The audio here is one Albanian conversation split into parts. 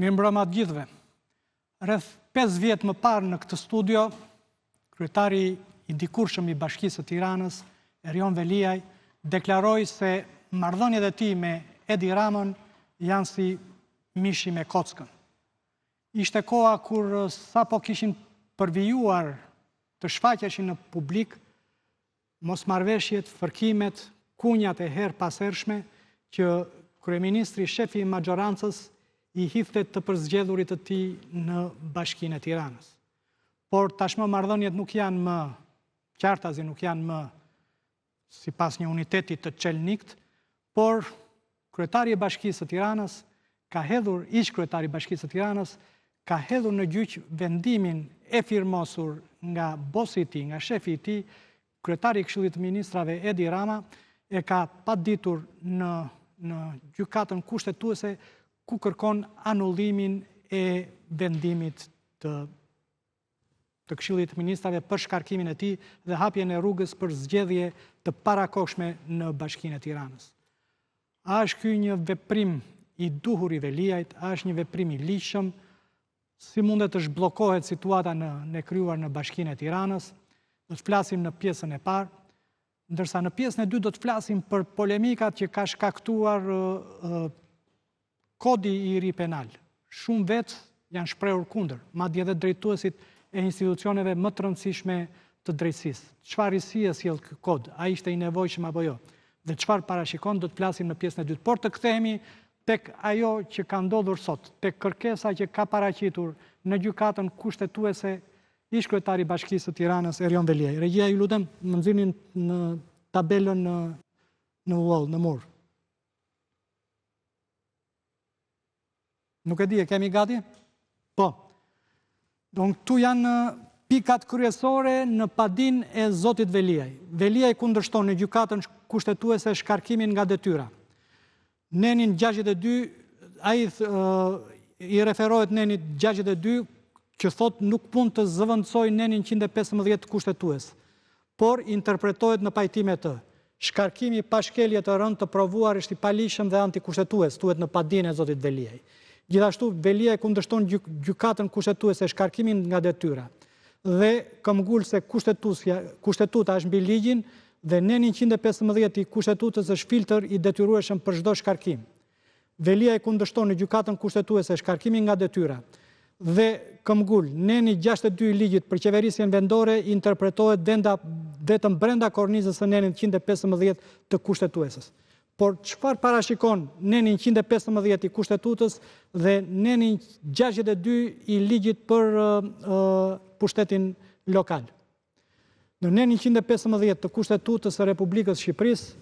Mirëmbrëma të gjithëve. Rreth 5 vjet më parë në këtë studio, kryetari i dikurshëm i Bashkisë së Tiranës, Erion Veliaj, deklaroi se marrëdhëniet e tij me Edi Ramën janë si mishi me kockën. Ishte koha kur sapo kishin përvijuar të shfaqeshin në publik mosmarrveshjet, fërkimet, kunjat e her pashershme që kryeministri shefi i maxhorancës i hidhte të përzgjedhurit të tij në Bashkinë e Tiranës. Por tashmë marrëdhëniet nuk janë më qartazi, nuk janë më sipas një uniteti të çelnikt, por kryetari i Bashkisë së Tiranës ka hedhur, ish kryetari i Bashkisë së Tiranës ka hedhur në gjyq vendimin e firmosur nga bosi i tij, nga shefi i tij, kryetari i Këshillit të Ministrave Edi Rama, e ka paditur në gjykatën kushtetuese ku kërkon anullimin e vendimit të Këshillit të Ministrave për shkarkimin e tij dhe hapjen e rrugës për zgjedhje të parakohshme në Bashkinë e Tiranës. A është ky një veprim i duhur i Veliajt, a është një veprim i ligjshëm? Si mundet të zhbllokohet situata në krijuar në Bashkinë e Tiranës? Do të flasim në pjesën e parë, ndërsa në pjesën e dytë do të flasim për polemikat që ka shkaktuar kodi i ri penal. Shumë vetë janë shprehur kundër, madje edhe drejtuesit e institucioneve më të rëndësishme të drejtësisë. Çfarë risie sjell ky kod? A ishte i nevojshëm apo jo? Dhe çfarë parashikon, do të flasim në pjesën e dytë. Por të kthehemi tek ajo që ka ndodhur sot, tek kërkesa që ka paraqitur në gjykatën kushtetuese ish kryetari i Bashkisë së Tiranës Erion Veliaj. Regjia, ju lutem, më nxirni në tabelën në wall, në mur. Nuk e di, e kemi gati? Po. Tu janë pikat kryesore në padin e zotit Veliaj. Veliaj kundërshton në gjykatën kushtetuese shkarkimin nga detyra. Nenin 62, ai i referohet nenit 62, që thot nuk mund të zëvendësoj nenin 115 kushtetues, por interpretohet në pajtim me të. Shkarkimi pa shkelje të rënd të provuar është i paligjshëm dhe antikushtetues, thuhet në padin e zotit Veliaj. Gjithashtu, Veliaj kundërshton gjykatën kushtetuese shkarkimin nga detyra dhe këmbgul se kushtetuta është mbi ligjin dhe nenin 115 i kushtetutës është filtër i detyrueshëm për çdo shkarkim. Veliaj kundërshton në gjykatën kushtetuese shkarkimin nga detyra dhe këmbgul neni 62 i ligjit për qeverisjen vendore interpretohet vetëm brenda kornizës së nenit 115 të kushtetuesës. Por çfarë parashikon nenin 115 i kushtetutës dhe nenin 62 i ligjit për pushtetin lokal? Në nenin 115 të kustetutës së Republikës Shqipërisë,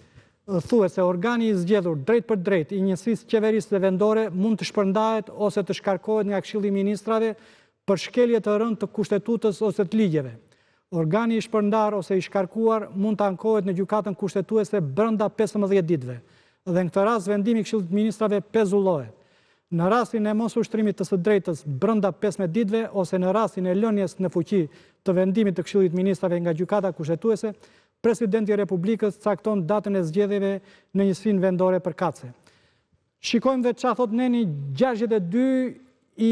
thuhet se organi i zgjedhur drejt për drejt i njësisë qeverisë dhe vendore mund të shpërndahet ose të shkarkohet nga Këshilli i Ministrave për shkelje të rënd të kustetutës ose të ligjeve. Organi i shpërndar ose i shkarkuar mund të ankohet në gjykatën kushtetuese brenda 15 ditëve. Dhe në këtë rast vendimi i Këshillit të Ministrave pezullohet. Në rastin e mos ushtrimit të së drejtës brenda 15 ditëve ose në rastin e lënies në fuqi të vendimit të Këshillit të Ministrave nga gjykata kushtetuese, Presidenti i Republikës cakton datën e zgjedhjeve në njësinë vendore përkatëse. Shikojmë dhe çfarë thot neni 62 i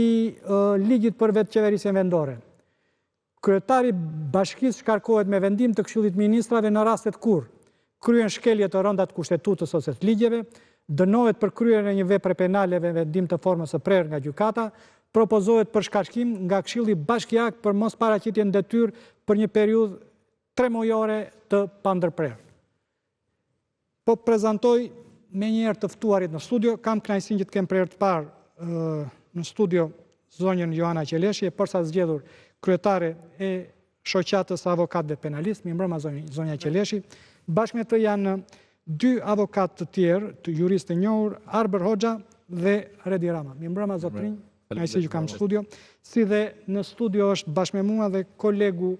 ligjit për vetë qeverisjen vendore. Kryetari Bashkisë shkarkohet me vendim të Këshillit të Ministrave në rastet kur kryen shkelje të rënda të kushtetues ose të ligjeve, dënohet për kryerjen e një vepre penale me vendim të formës së prerë nga gjykata, propozohet për shkarkim nga Këshilli Bashkiak për mos paraqitjen detyrë për një periudhë 3 mujore të pandërprerë. Po prezantoj me njëherë të ftuarit në studio, kam kënaqësinë që të kem për herë të parë në studio zonjën Joana Qeleshi, e përsa zgjedhur kryetare e shoqatës avokatëve penalistë, mirëmbrëma zonja Qeleshi. Bashkë me të janë 2 avokatë të tjerë, të juristë të njohur, Arber Hoxha dhe Redi Rama. Mirëmbrëma zotrinj, kënaqësi që kam në studio. Si dhe në studio është bashkë me mua dhe kolegu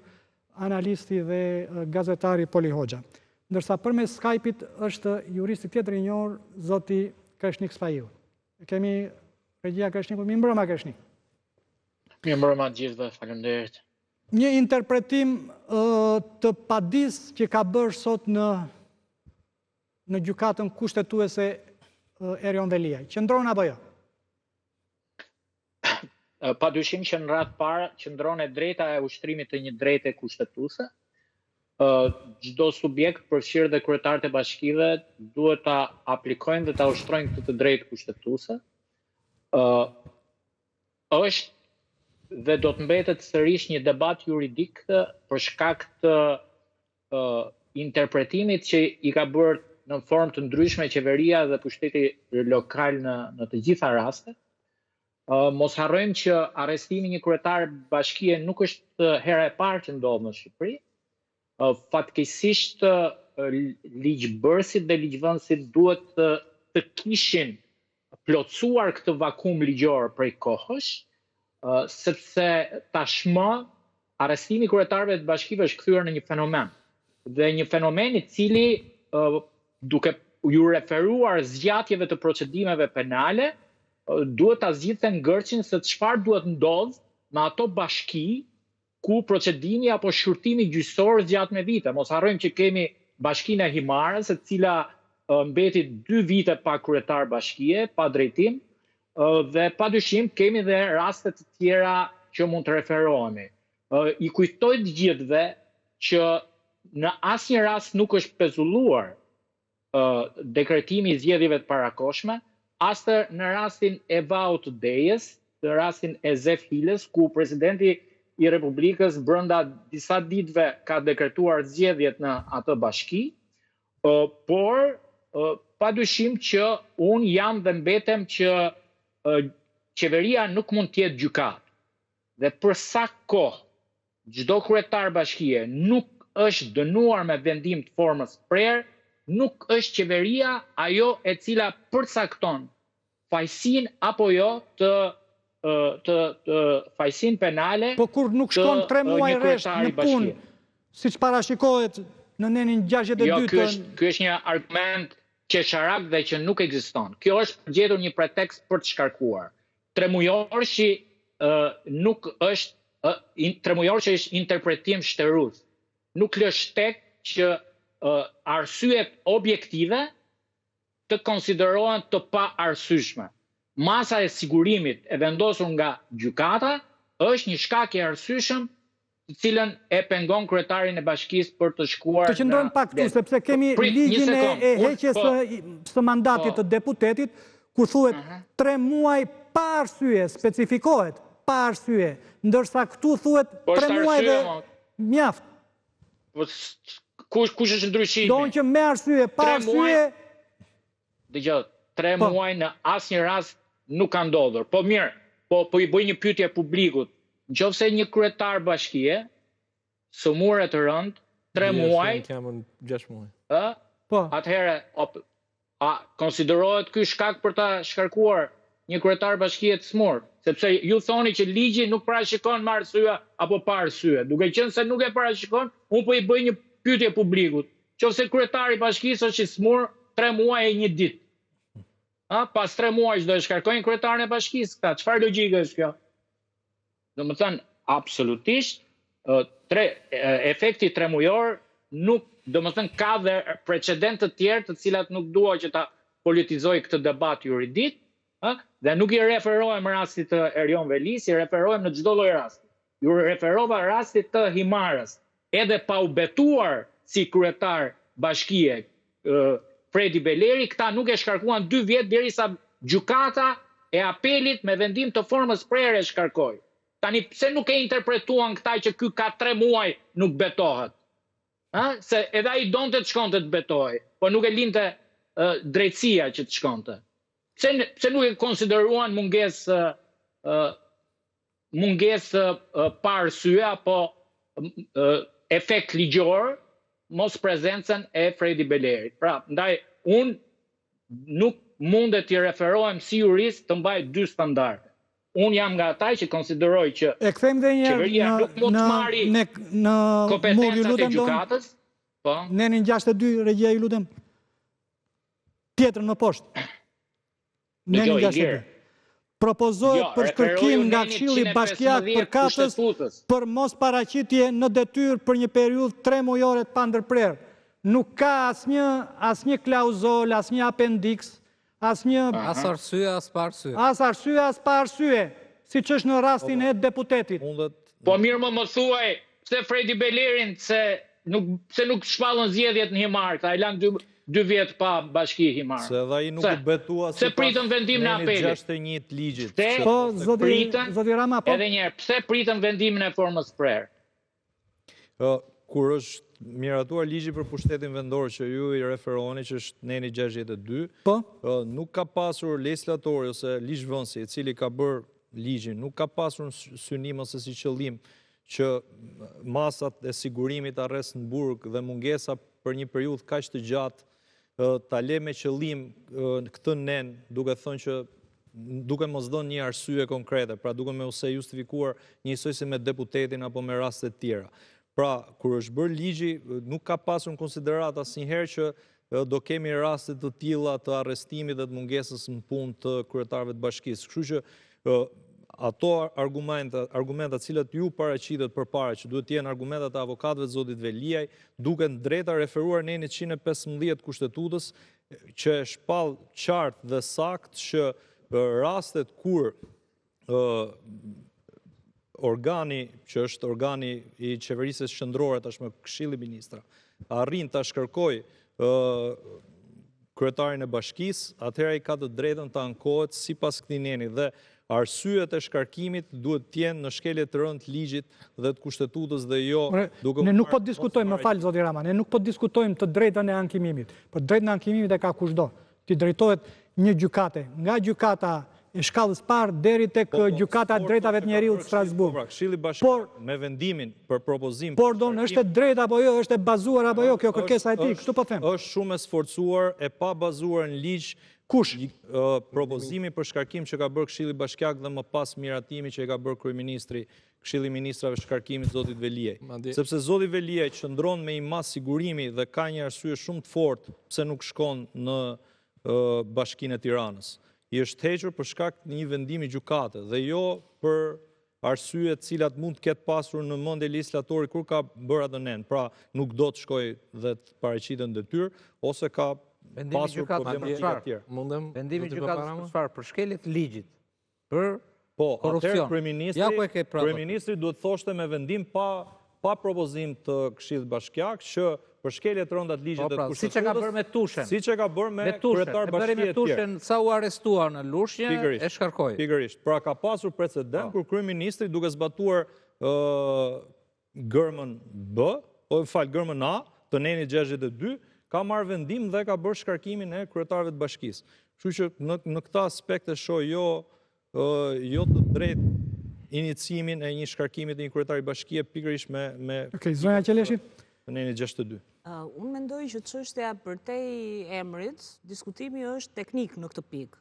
analisti dhe gazetari Poli Hoxha. Ndërsa përmes Skype-it është juristi tjetër i njohur, zoti Kreshnik Sfajiu. Kemi regjia Kreshniku, mirëmbrëma Kreshnik. Mirëmbrëma të gjithëve, faleminderit. Një interpretim të padis që ka bërë sot në gjykatën kushtetuese Erion Veliaj. Qëndron apo jo? padyshim që në radhë parë qëndron e drejta e ushtrimit të një drejte kushtetuese. Çdo subjekt, përfshirë dhe kryetarët e bashkive, duhet ta aplikojnë dhe ta ushtrojnë këtë të drejtë kushtetuese. Është dhe do të mbetet sërish një debat juridik për shkak të interpretimit që i ka bërë në formë të ndryshme qeveria dhe pushteti lokal në të gjitha rastet. Mos harrojmë që arrestimi një kryetar bashkie nuk është hera e parë që ndodh në Shqipëri. Fatkeqësisht ligjbërësit dhe ligjvënësit duhet të kishin plotësuar këtë vakum ligjor prej kohësh, sepse tashmë arrestimi i kryetarëve të bashkive është kthyer në një fenomen. Dhe një fenomen i cili duke ju referuar zgjatjeve të procedimeve penale, duhet ta zgjidhte ngërçin se çfarë duhet ndodh me ato bashki ku procedimi apo shurtimi gjyqësor zgjat me vite. Mos harrojmë që kemi bashkinë e Himarës, e cila mbeti 2 vite pa kryetar bashkie, pa drejtim, dhe padyshim kemi dhe raste të tjera që mund të referohemi. I kujtoj të gjithëve që në asnjë rast nuk është pezulluar dekretimi i zgjedhjeve të parakoshme, as në rastin e Vaut Dejes, në rastin e Zef Hiles, ku presidenti i Republikës brenda disa ditëve ka dekretuar zgjedhjet në atë bashki, por padyshim që unë jam dhe mbetem që qeveria nuk mund të jetë gjykat. Dhe për sa kohë çdo kryetar bashkie nuk është dënuar me vendim të formës prerë, nuk është qeveria ajo e cila përcakton fajsin apo jo të fajsin penale. Po kur nuk shkon 3 muaj rresht në punë, siç parashikohet në nenin 62. Jo, ky është një argument qesharak dhe që nuk ekziston. Kjo është përgjetur një pretekst për të shkarkuar. 3 mujorshi nuk është 3 mujorshi është interpretim shtërus. Nuk lë shtek që arsyet objektive të konsiderohen të pa arsyeshme. Masa e sigurimit e vendosur nga gjykata është një shkak i arsyeshëm të cilën e pengon kryetarin e bashkisë për të shkuar. Të qëndrojmë pak këtu, sepse kemi ligjin e heqjes së mandatit të deputetit, ku thuhet 3 muaj pa arsye, specifikohet pa arsye, ndërsa këtu thuhet 3 muaj dhe mjaft. Kush është ndryshimi? Do që me arsye, pa arsye. Dëgjoj, 3 muaj në asnjë rast nuk ka ndodhur. Po mirë, po i bëj një pyetje publikut. Nëse një kryetar bashkie sëmurë të rënd 3 muaj, 6 muaj. Po. Atëherë konsiderohet ky shkak për ta shkarkuar një kryetar bashkie të smur, sepse ju thoni që ligji nuk parashikon me arsye apo pa arsye. Duke qenë se nuk e parashikon, unë po i bëj një pyetje publikut. Nëse kryetari i bashkisë është i smur 3 muaj e 1 ditë. Pas 3 muaj do e shkarkojnë kryetarin e bashkisë këta. Çfarë logjike është kjo? Domethënë, absolutisht efekti 3 mujor nuk, domethënë ka dhe precedent të tjerë të cilat nuk dua që ta politizoj këtë debat juridik, dhe nuk i referohem rastit të Erion Velis, i referohem në çdo lloj rasti. Ju referova rastit të Himarës, edhe pa u betuar si kryetar bashkie Fredi Beleri, këta nuk e shkarkuan 2 vjet derisa gjykata e apelit me vendim të formës prerë e shkarkoi. Tani pse nuk e interpretuan këta që ky ka 3 muaj nuk betohet? Se edhe ai donte të shkonte të betohej, po nuk e linte drejtësia që të shkonte. Pse nuk e konsideruan mungesë pa arsye apo efekt ligjor mos prezencën e Fredi Belerit. Pra, ndaj, unë nuk mundet të referohem si jurist të mbaj 2 standarde. Unë jam nga ata që konsideroj që qeveria nuk mund të marri kompetencat e gjykatës. Nenin 62, regjia ju lutem. Pjetrën më poshtë. Nenin 62. Propozohet për shkërkim nga Këshilli Bashkiak Përkatës për mos paraqitje në detyrë për një periudhë 3 mujore të pandërprerë. Nuk ka asnjë klauzol, asnjë apendiks, asnjë as arsye, as pa arsye. As arsye, as pa arsye. si që është në rastin e deputetit. Po mirë më thuaj, pse Fredi Belerin se nuk shpallën zgjedhjet në Himar, ta e lanë 2 vjet pa bashki Himar. Se dhe i nuk betua se pritën vendimin e apelit. 61 ligjit. Po, zoti Rama, po. Edhe njerë, pse pritën vendimin e formës prerë? Kur është miratuar ligji për pushtetin vendor që ju i referoni, që është neni 62, nuk ka pasur legislatori ose ligjvënësi i cili ka bërë ligjin, nuk ka pasur synim ose si qëllim që masat e sigurimit arrest në burg dhe mungesa për një periudhë kaq të gjatë ta le me qëllim këtë nen, duke thënë që duke mos dhënë një arsye konkrete, pra duke me use justifikuar njësoj si me deputetin apo me rastet tjera. Pra, kur është bërë ligji, nuk ka pasur në konsiderat asnjëherë që do kemi rastet të tilla të arrestimit dhe të mungesës në punë të kryetarëve të bashkisë. Kështu që ato argumentat cilat ju paraqitet përpara që duhet të jenë argumentat e avokatëve të zotit Veliaj, duken drejta referuar në 115 kushtetutës që e shpall qartë dhe sakt që rastet kur organi, që është organi i qeverisjes qendrore, tashmë Këshilli i Ministra, arrin ta shkërkojë kryetarin e bashkisë, atëherë ai ka të drejtën ta ankohet sipas këtij neni dhe arsyet e shkarkimit duhet të jenë në shkelje të rëndë të ligjit dhe të kushtetutës dhe jo duke... Ne nuk po diskutojmë, më falë, zoti Rama, ne nuk po diskutojmë të drejtën e ankimimit, por drejtën e ankimimit e ka kushdo. Ti drejtohet një gjykate, nga gjykata e shkallës parë deri tek gjykata e drejtave të njeriut Strasburg. Këshilli Bashkiak me vendimin për propozim... Por është e drejtë apo jo, është e bazuar apo jo, kjo kërkesa e tij, kështu po them. Është shumë e sforcuar e pa bazuar në ligj. Kush? Propozimi për shkarkim që ka bërë Këshilli Bashkiak dhe më pas miratimi që e ka bërë kryeministri, Këshilli i Ministrave shkarkimit zotit Veliaj. Sepse zoti Veliaj qëndron me një mas sigurimi dhe ka një arsye shumë të fortë pse nuk shkon në Bashkinë e Tiranës. I është hequr për shkak të një vendimi gjykate dhe jo për arsye të cilat mund të ketë pasur në mendje legjislatori kur ka bërë atë nen. Pra nuk do të shkojë dhe të paraqiten detyrë ose ka pasur problematika të tjera. Vendimi gjykatës për çfarë? Për shkelje të ligjit. Për korrupsion. Kryeministri duhet thoshte me vendim pa propozim të Këshillit Bashkiak që për shkelje të rënda të ligjit dhe të kushtetutës. Siç e ka bërë me Tushen. Siç e ka bërë me kryetar bashkie të tjerë. Me Tushen sa u arrestuar në Lushnjë e shkarkoi. Pikërisht. Pra ka pasur precedent kur kryeministri duke zbatuar gërmën gërmën A të nenit 62 ka marrë vendim dhe ka bërë shkarkimin e kryetarëve të bashkisë. Kështu që në këta aspekte shoh jo të drejtë iniciimin e një shkarkimit të një kryetari bashkie pikërisht me Zonja Qeleshi. Të nenit 62. Unë mendoj që çështja përtej emrit, diskutimi është teknik në këtë pikë.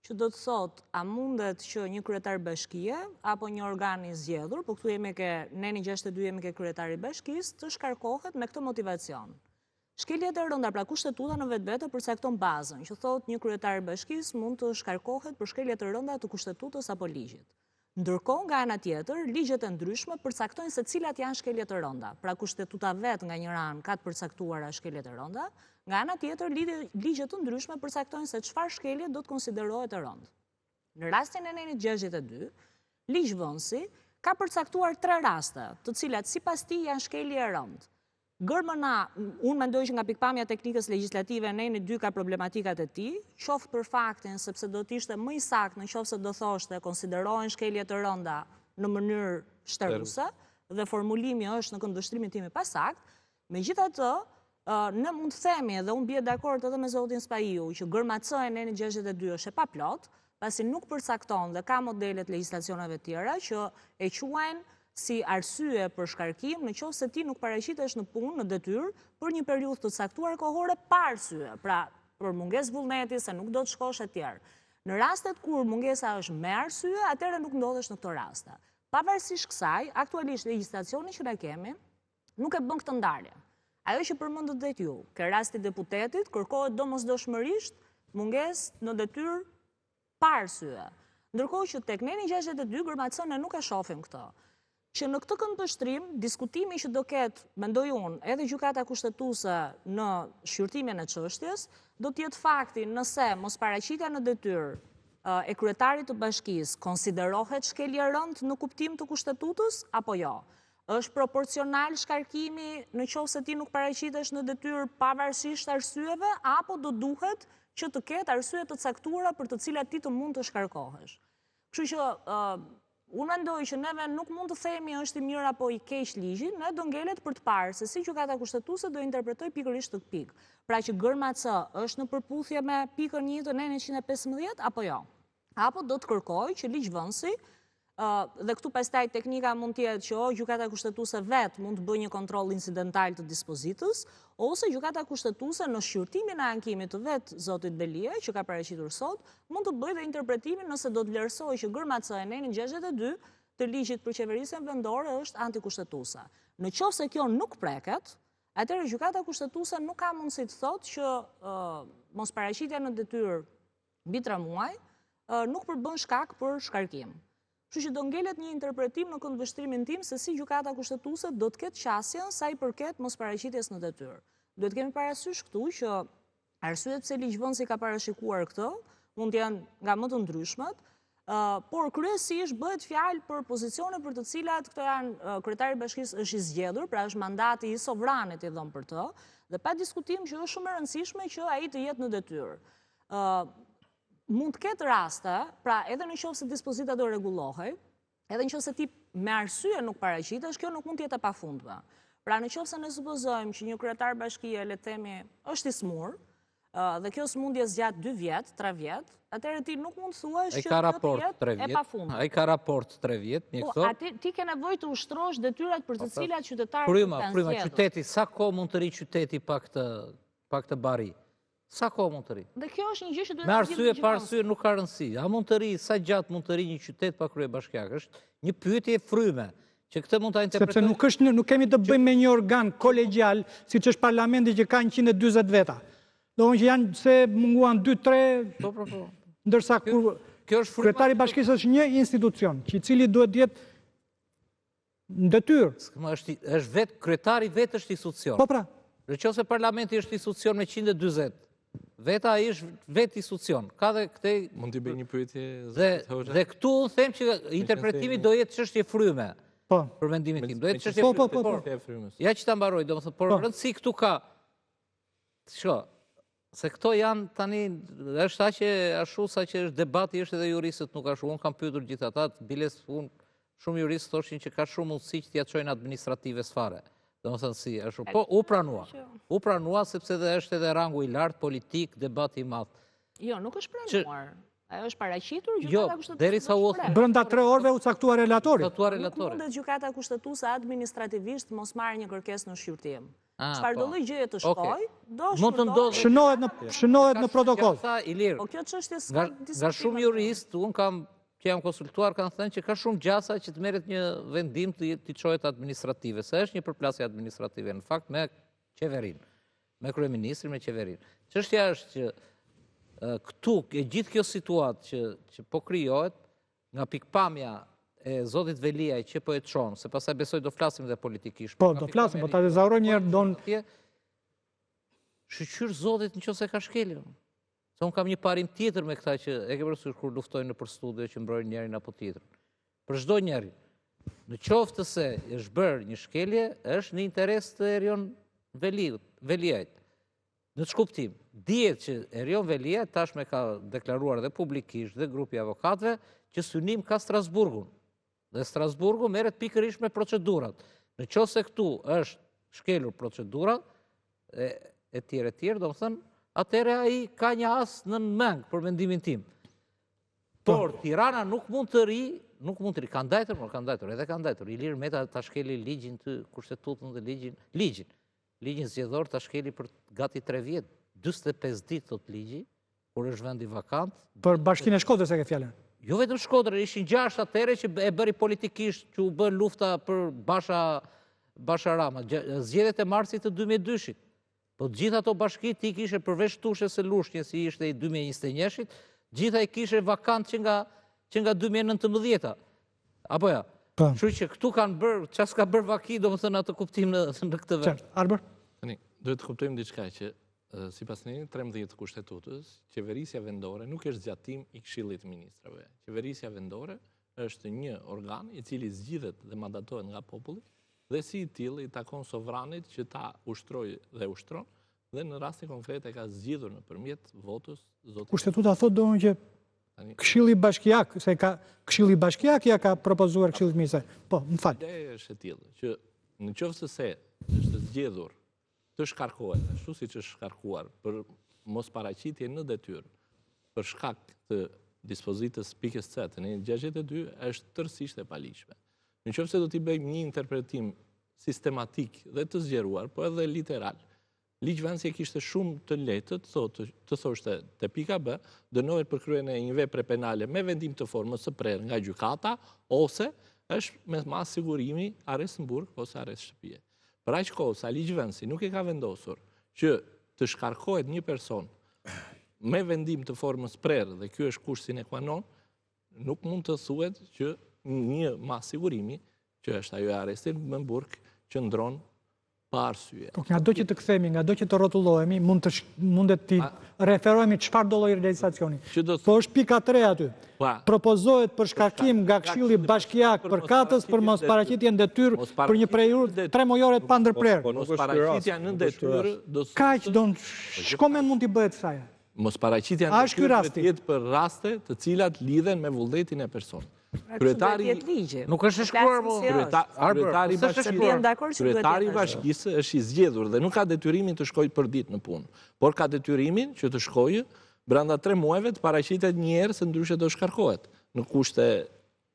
Që do të thotë, a mundet që një kryetar bashkie apo një organ i zgjedhur, po këtu jemi ke neni 62 jemi ke kryetari i bashkisë, të shkarkohet me këtë motivacion. Shkeljet e rënda, pra kushtetuta në vetvete përcakton bazën, që thotë një kryetar i bashkisë mund të shkarkohet për shkeljet e rënda të kushtetutës apo ligjit. Ndërkohë, nga ana tjetër, ligjet e ndryshme përcaktojnë se cilat janë shkeljet e rënda. Pra kushtetuta vetë nga një anë ka të përcaktuara shkeljet e rënda, nga ana tjetër ligjet të ndryshme përcaktojnë se çfarë shkelje do të konsiderohet e rëndë. Në rastin e nenit 62, ligjvënësi ka përcaktuar 3 raste, të cilat sipas tij janë shkelje e rëndë. Gërmën A, unë mendoj që nga pikpamja teknikës legjislative neni 2 ka problematikat e tij, qoftë për faktin sepse do të ishte më i saktë nëse do thoshte konsiderohen shkelje të rënda në mënyrë shtaruese dhe formulimi është në këndvështrimin tim i pasakt. Megjithatë, ne mund të themi dhe unë bie dakord edhe me zotin Spaiu që gërma C e nenit 62 është e paplot, pasi nuk përcakton dhe ka modelet legjislacioneve tjera që e quajnë si arsye për shkarkim në qoftë se ti nuk paraqitesh në punë, në detyrë, për një periudhë të caktuar kohore pa arsye, pra për mungesë vullneti se nuk do të shkosh etj. Në rastet kur mungesa është me arsye, atëherë nuk ndodhesh në këto raste. Pavarësisht kësaj, aktualisht legjislacioni që ne kemi nuk e bën këtë ndarje. Ajo që përmendët dhe ju, ke rasti deputetit, kërkohet domosdoshmërisht mungesë në detyrë pa arsye. Ndërkohë që tek neni 62 gërmacën ne nuk e shohim këtë. Që në këtë këndvështrim, diskutimi që do ketë, mendoj unë, edhe gjykata kushtetuese në shqyrtimin e çështjes, do të jetë fakti nëse mos paraqitja në detyrë e kryetarit të bashkisë konsiderohet shkelje rënd në kuptim të kushtetutës, apo jo? Është proporcional shkarkimi në qoftë se ti nuk paraqitesh në detyrë pavarësisht arsyeve, apo do duhet që të ketë arsye të caktuara për të cilat ti të mund të shkarkohesh. Kështu që unë mendoj që neve nuk mund të themi është i mirë apo i keq ligji, ne do ngelet për të parë se si gjykata kushtetuese do interpretoj pikërisht këtë pikë. Pra që gërma C është në përputhje me pikën 1 të 915 apo jo? Apo do të kërkoj që ligjvënësi, dhe këtu pastaj teknika mund të jetë që gjykata kushtetuese vetë mund të bëjë një kontroll incidental të dispozitës, ose gjykata kushtetuese në shqyrtimin e ankimit të vetë zotit Delie, që ka paraqitur sot, mund të bëjë dhe interpretimin nëse do të vlerësojë që gërma C e 962 të ligjit për qeverisjen vendore është antikushtetuese. Në qoftë se kjo nuk preket, atëherë gjykata kushtetuese nuk ka mundësi të thotë që mosparaqitja në detyrë mbi 3 muaj nuk përbën shkak për shkarkim. Kështu që do ngelet një interpretim në këndvështrimin tim se si gjykata kushtetuese do të ketë qasjen sa i përket mosparaqitjes në detyrë. Duhet kemi parasysh këtu që arsyet pse ligjvënësi ka parashikuar këtë mund të jenë nga më të ndryshmet, por kryesisht bëhet fjalë për pozicione për të cilat këto janë kryetari i bashkisë është i zgjedhur, pra është mandati i sovranit i dhënë për të, dhe pa diskutim që është shumë e rëndësishme që ai të jetë në detyrë. Mund të ketë raste, pra edhe në qoftë se dispozita do rregullohej, edhe në qoftë se ti me arsye nuk paraqitesh, kjo nuk mund të jetë e pafundme. Pra në qoftë se ne supozojmë që një kryetar bashkie, le të themi, është i smur, dhe kjo smundje zgjat 2 vjet, 3 vjet, atëherë ti nuk mund të thuash që do të jetë e pafundme. Ai ka raport 3 vjet, mjekësor. Po, ti ke nevojë të ushtrosh detyrat për të cilat qytetarët kanë zgjedhur. Qyteti, sa kohë mund të ri qyteti pa këtë bari? Sa kohë mund të ri? Dhe kjo është një gjë që duhet me arsye pa arsye nuk ka rëndësi. A mund të ri, sa gjatë mund të ri një qytet pa kryebashkiak? Është një pyetje fryme, që këtë mund ta interpretojmë. Sepse nuk kemi të bëjmë me një organ kolegjial, siç është parlamenti që ka 140 veta. Domthonjë që janë se munguan 2-3, ndërsa kryetari i bashkisë është një institucion, i cili duhet të jetë në detyrë. Është vetë kryetari vetë është institucion. Po pra. Nëse parlamenti është institucion me 140, veta ai është vetë institucion. Ka dhe këtej mund t'i bëj një pyetje dhe këtu unë them që interpretimi do jetë çështje fryme. Po. Për mendimin tim, do jetë çështje fryme. Ja që ta mbaroj, domethënë, por rëndësi këtu ka. Se këto janë tani është aq ashtu sa që është debati është edhe juristët nuk ashtu. Unë kam pyetur gjithë ata, biles unë shumë juristë thoshin që ka shumë mundësi që t'ia çojnë administrative sfare. Domethënë si ashtu. Po u pranua sepse është edhe rangu i lartë politik, debati i madh. Jo, nuk është pranuar. Ajo është paraqitur gjykata kushtetuese. Derisa brenda 3 orëve u caktua relatori. Nuk mundet gjykata kushtetuese administrativisht mos marrë një kërkesë në shqyrtim. Çfarë do lloj gjëje të shkojë, do shënohet në protokoll. Po kjo çështje s'ka diskutim. Nga shumë juristë, un që jam konsultuar, kanë thënë që ka shumë gjasa që të merret një vendim të çohet administrative, se është një përplasje administrative në fakt me qeverinë, me kryeministrin, me qeverinë. Çështja është që këtu e gjithë kjo situatë që po krijohet nga pikpamja e zotit Veliaj që po e çon, se pastaj besoj do flasim dhe politikisht. Po, do flasim, po ta dezauroj një herë don shqyr zotit nëse ka shkelur. Se unë kam një parim tjetër me këta që e ke parasysh kur luftojnë nëpër studio që mbrojnë njërin apo tjetrin. Për çdo njeri, në qoftë se është bërë një shkelje, është në interes të Erion Veliajt. Në ç'kuptim? Dihet që Erion Veliaj tashmë ka deklaruar dhe publikisht dhe grupi avokatëve që synim ka Strasburgun. Dhe Strasburgu merret pikërisht me procedurat. Në qoftë se këtu është shkelur procedura e tjerë, domethënë atëherë ai ka një as në mend për mendimin tim. Por Tirana nuk mund të ri, kanë ndajtur, Ilir Meta ta shkeli ligjin të kushtetutën dhe ligjin zgjedhor ta shkeli për gati 3 vjet, 45 ditë thot ligji, kur është vendi vakant. Për Bashkinë e Shkodrës e ke fjalën. Jo vetëm Shkodrë, ishin 6 atëherë që e bëri politikisht, që u bën lufta për Basha Rama, zgjedhjet e marsit të 2002-shit. Po gjitha ato bashki ti kishe përveç Tushe së Lushnje si ishte i 2021-shit, gjitha i kishe vakant që nga 2019-a. Apo ja? Kështu që këtu kanë bërë, çfarë s'ka bërë vaki, domethënë atë kuptim në këtë vend. Arbër? Tani, duhet të kuptojmë diçka që sipas një 13 të kushtetutës, qeverisja vendore nuk është zgjatim i Këshillit të Ministrave. Qeverisja vendore është një organ i cili zgjidhet dhe mandatohet nga populli dhe si i tillë i takon sovranit që ta ushtrojë dhe ushtron dhe në rastin konkret e ka zgjidhur nëpërmjet votës zotit. Kushtetuta thotë domun që Këshilli Bashkiak, se ka Këshilli Bashkiak ja ka propozuar Këshillit Ministrave. Po, më fal. Ideja është e tillë që nëse është zgjedhur të shkarkohet, ashtu siç është shkarkuar për mos paraqitje në detyrë për shkak të dispozitës pikës C të 62 është tërësisht e paligjshme. Nëse do t'i bëjmë një interpretim sistematik dhe të zgjeruar, po edhe literal, ligjvënësi kishte shumë të lehtë të thoshte te pika B, dënohet për kryen e një vepre penale me vendim të formës së prerë nga gjykata ose është me mas sigurimi arrest në burg ose arrest shtëpie. Për aq kohë sa ligjvënësi nuk e ka vendosur që të shkarkohet një person me vendim të formës prerë dhe ky është kusht sine qua non, nuk mund të thuhet që një mas sigurimi që është ajo e arrestit në burg që ndron pa arsye. Po nga do që të kthemi, nga do që të rrotullohemi, mundet të referohemi çfarë do lloji realizacioni. Po është pika 3 aty. Propozohet për shkarkim nga Këshilli Bashkiak për katës për mos paraqitje në detyrë për një periudhë 3 mujore të pandërprerë. Po mos paraqitja në detyrë do të kaq do shkomen mund t'i bëhet kësaj. Mos paraqitja në detyrë do të jetë për raste të cilat lidhen me vullnetin e personit. Nuk është shkruar mo. Kryetari i bashkisë është i zgjedhur dhe nuk ka detyrimin të shkojë për ditë në punë, por ka detyrimin që të shkojë brenda 3 muajve të paraqitet një herë se ndryshe do shkarkohet në kushte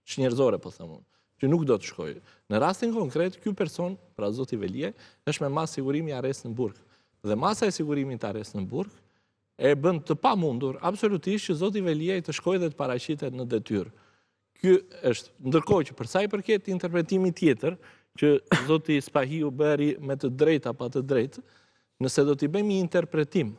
shnjërzore, po them unë, që nuk do të shkojë. Në rastin konkret, ky person, pra zoti Velie, është me mas sigurimi arrest në burg. Dhe masa e sigurimit arrest në burg e bën të pamundur absolutisht që zoti Velie të shkojë dhe të paraqitet në detyrë. Ky është, ndërkohë që për sa i përket interpretimi tjetër, që zoti Spahiu bëri me të drejtë apo të drejtë, nëse do t'i bëjmë një interpretim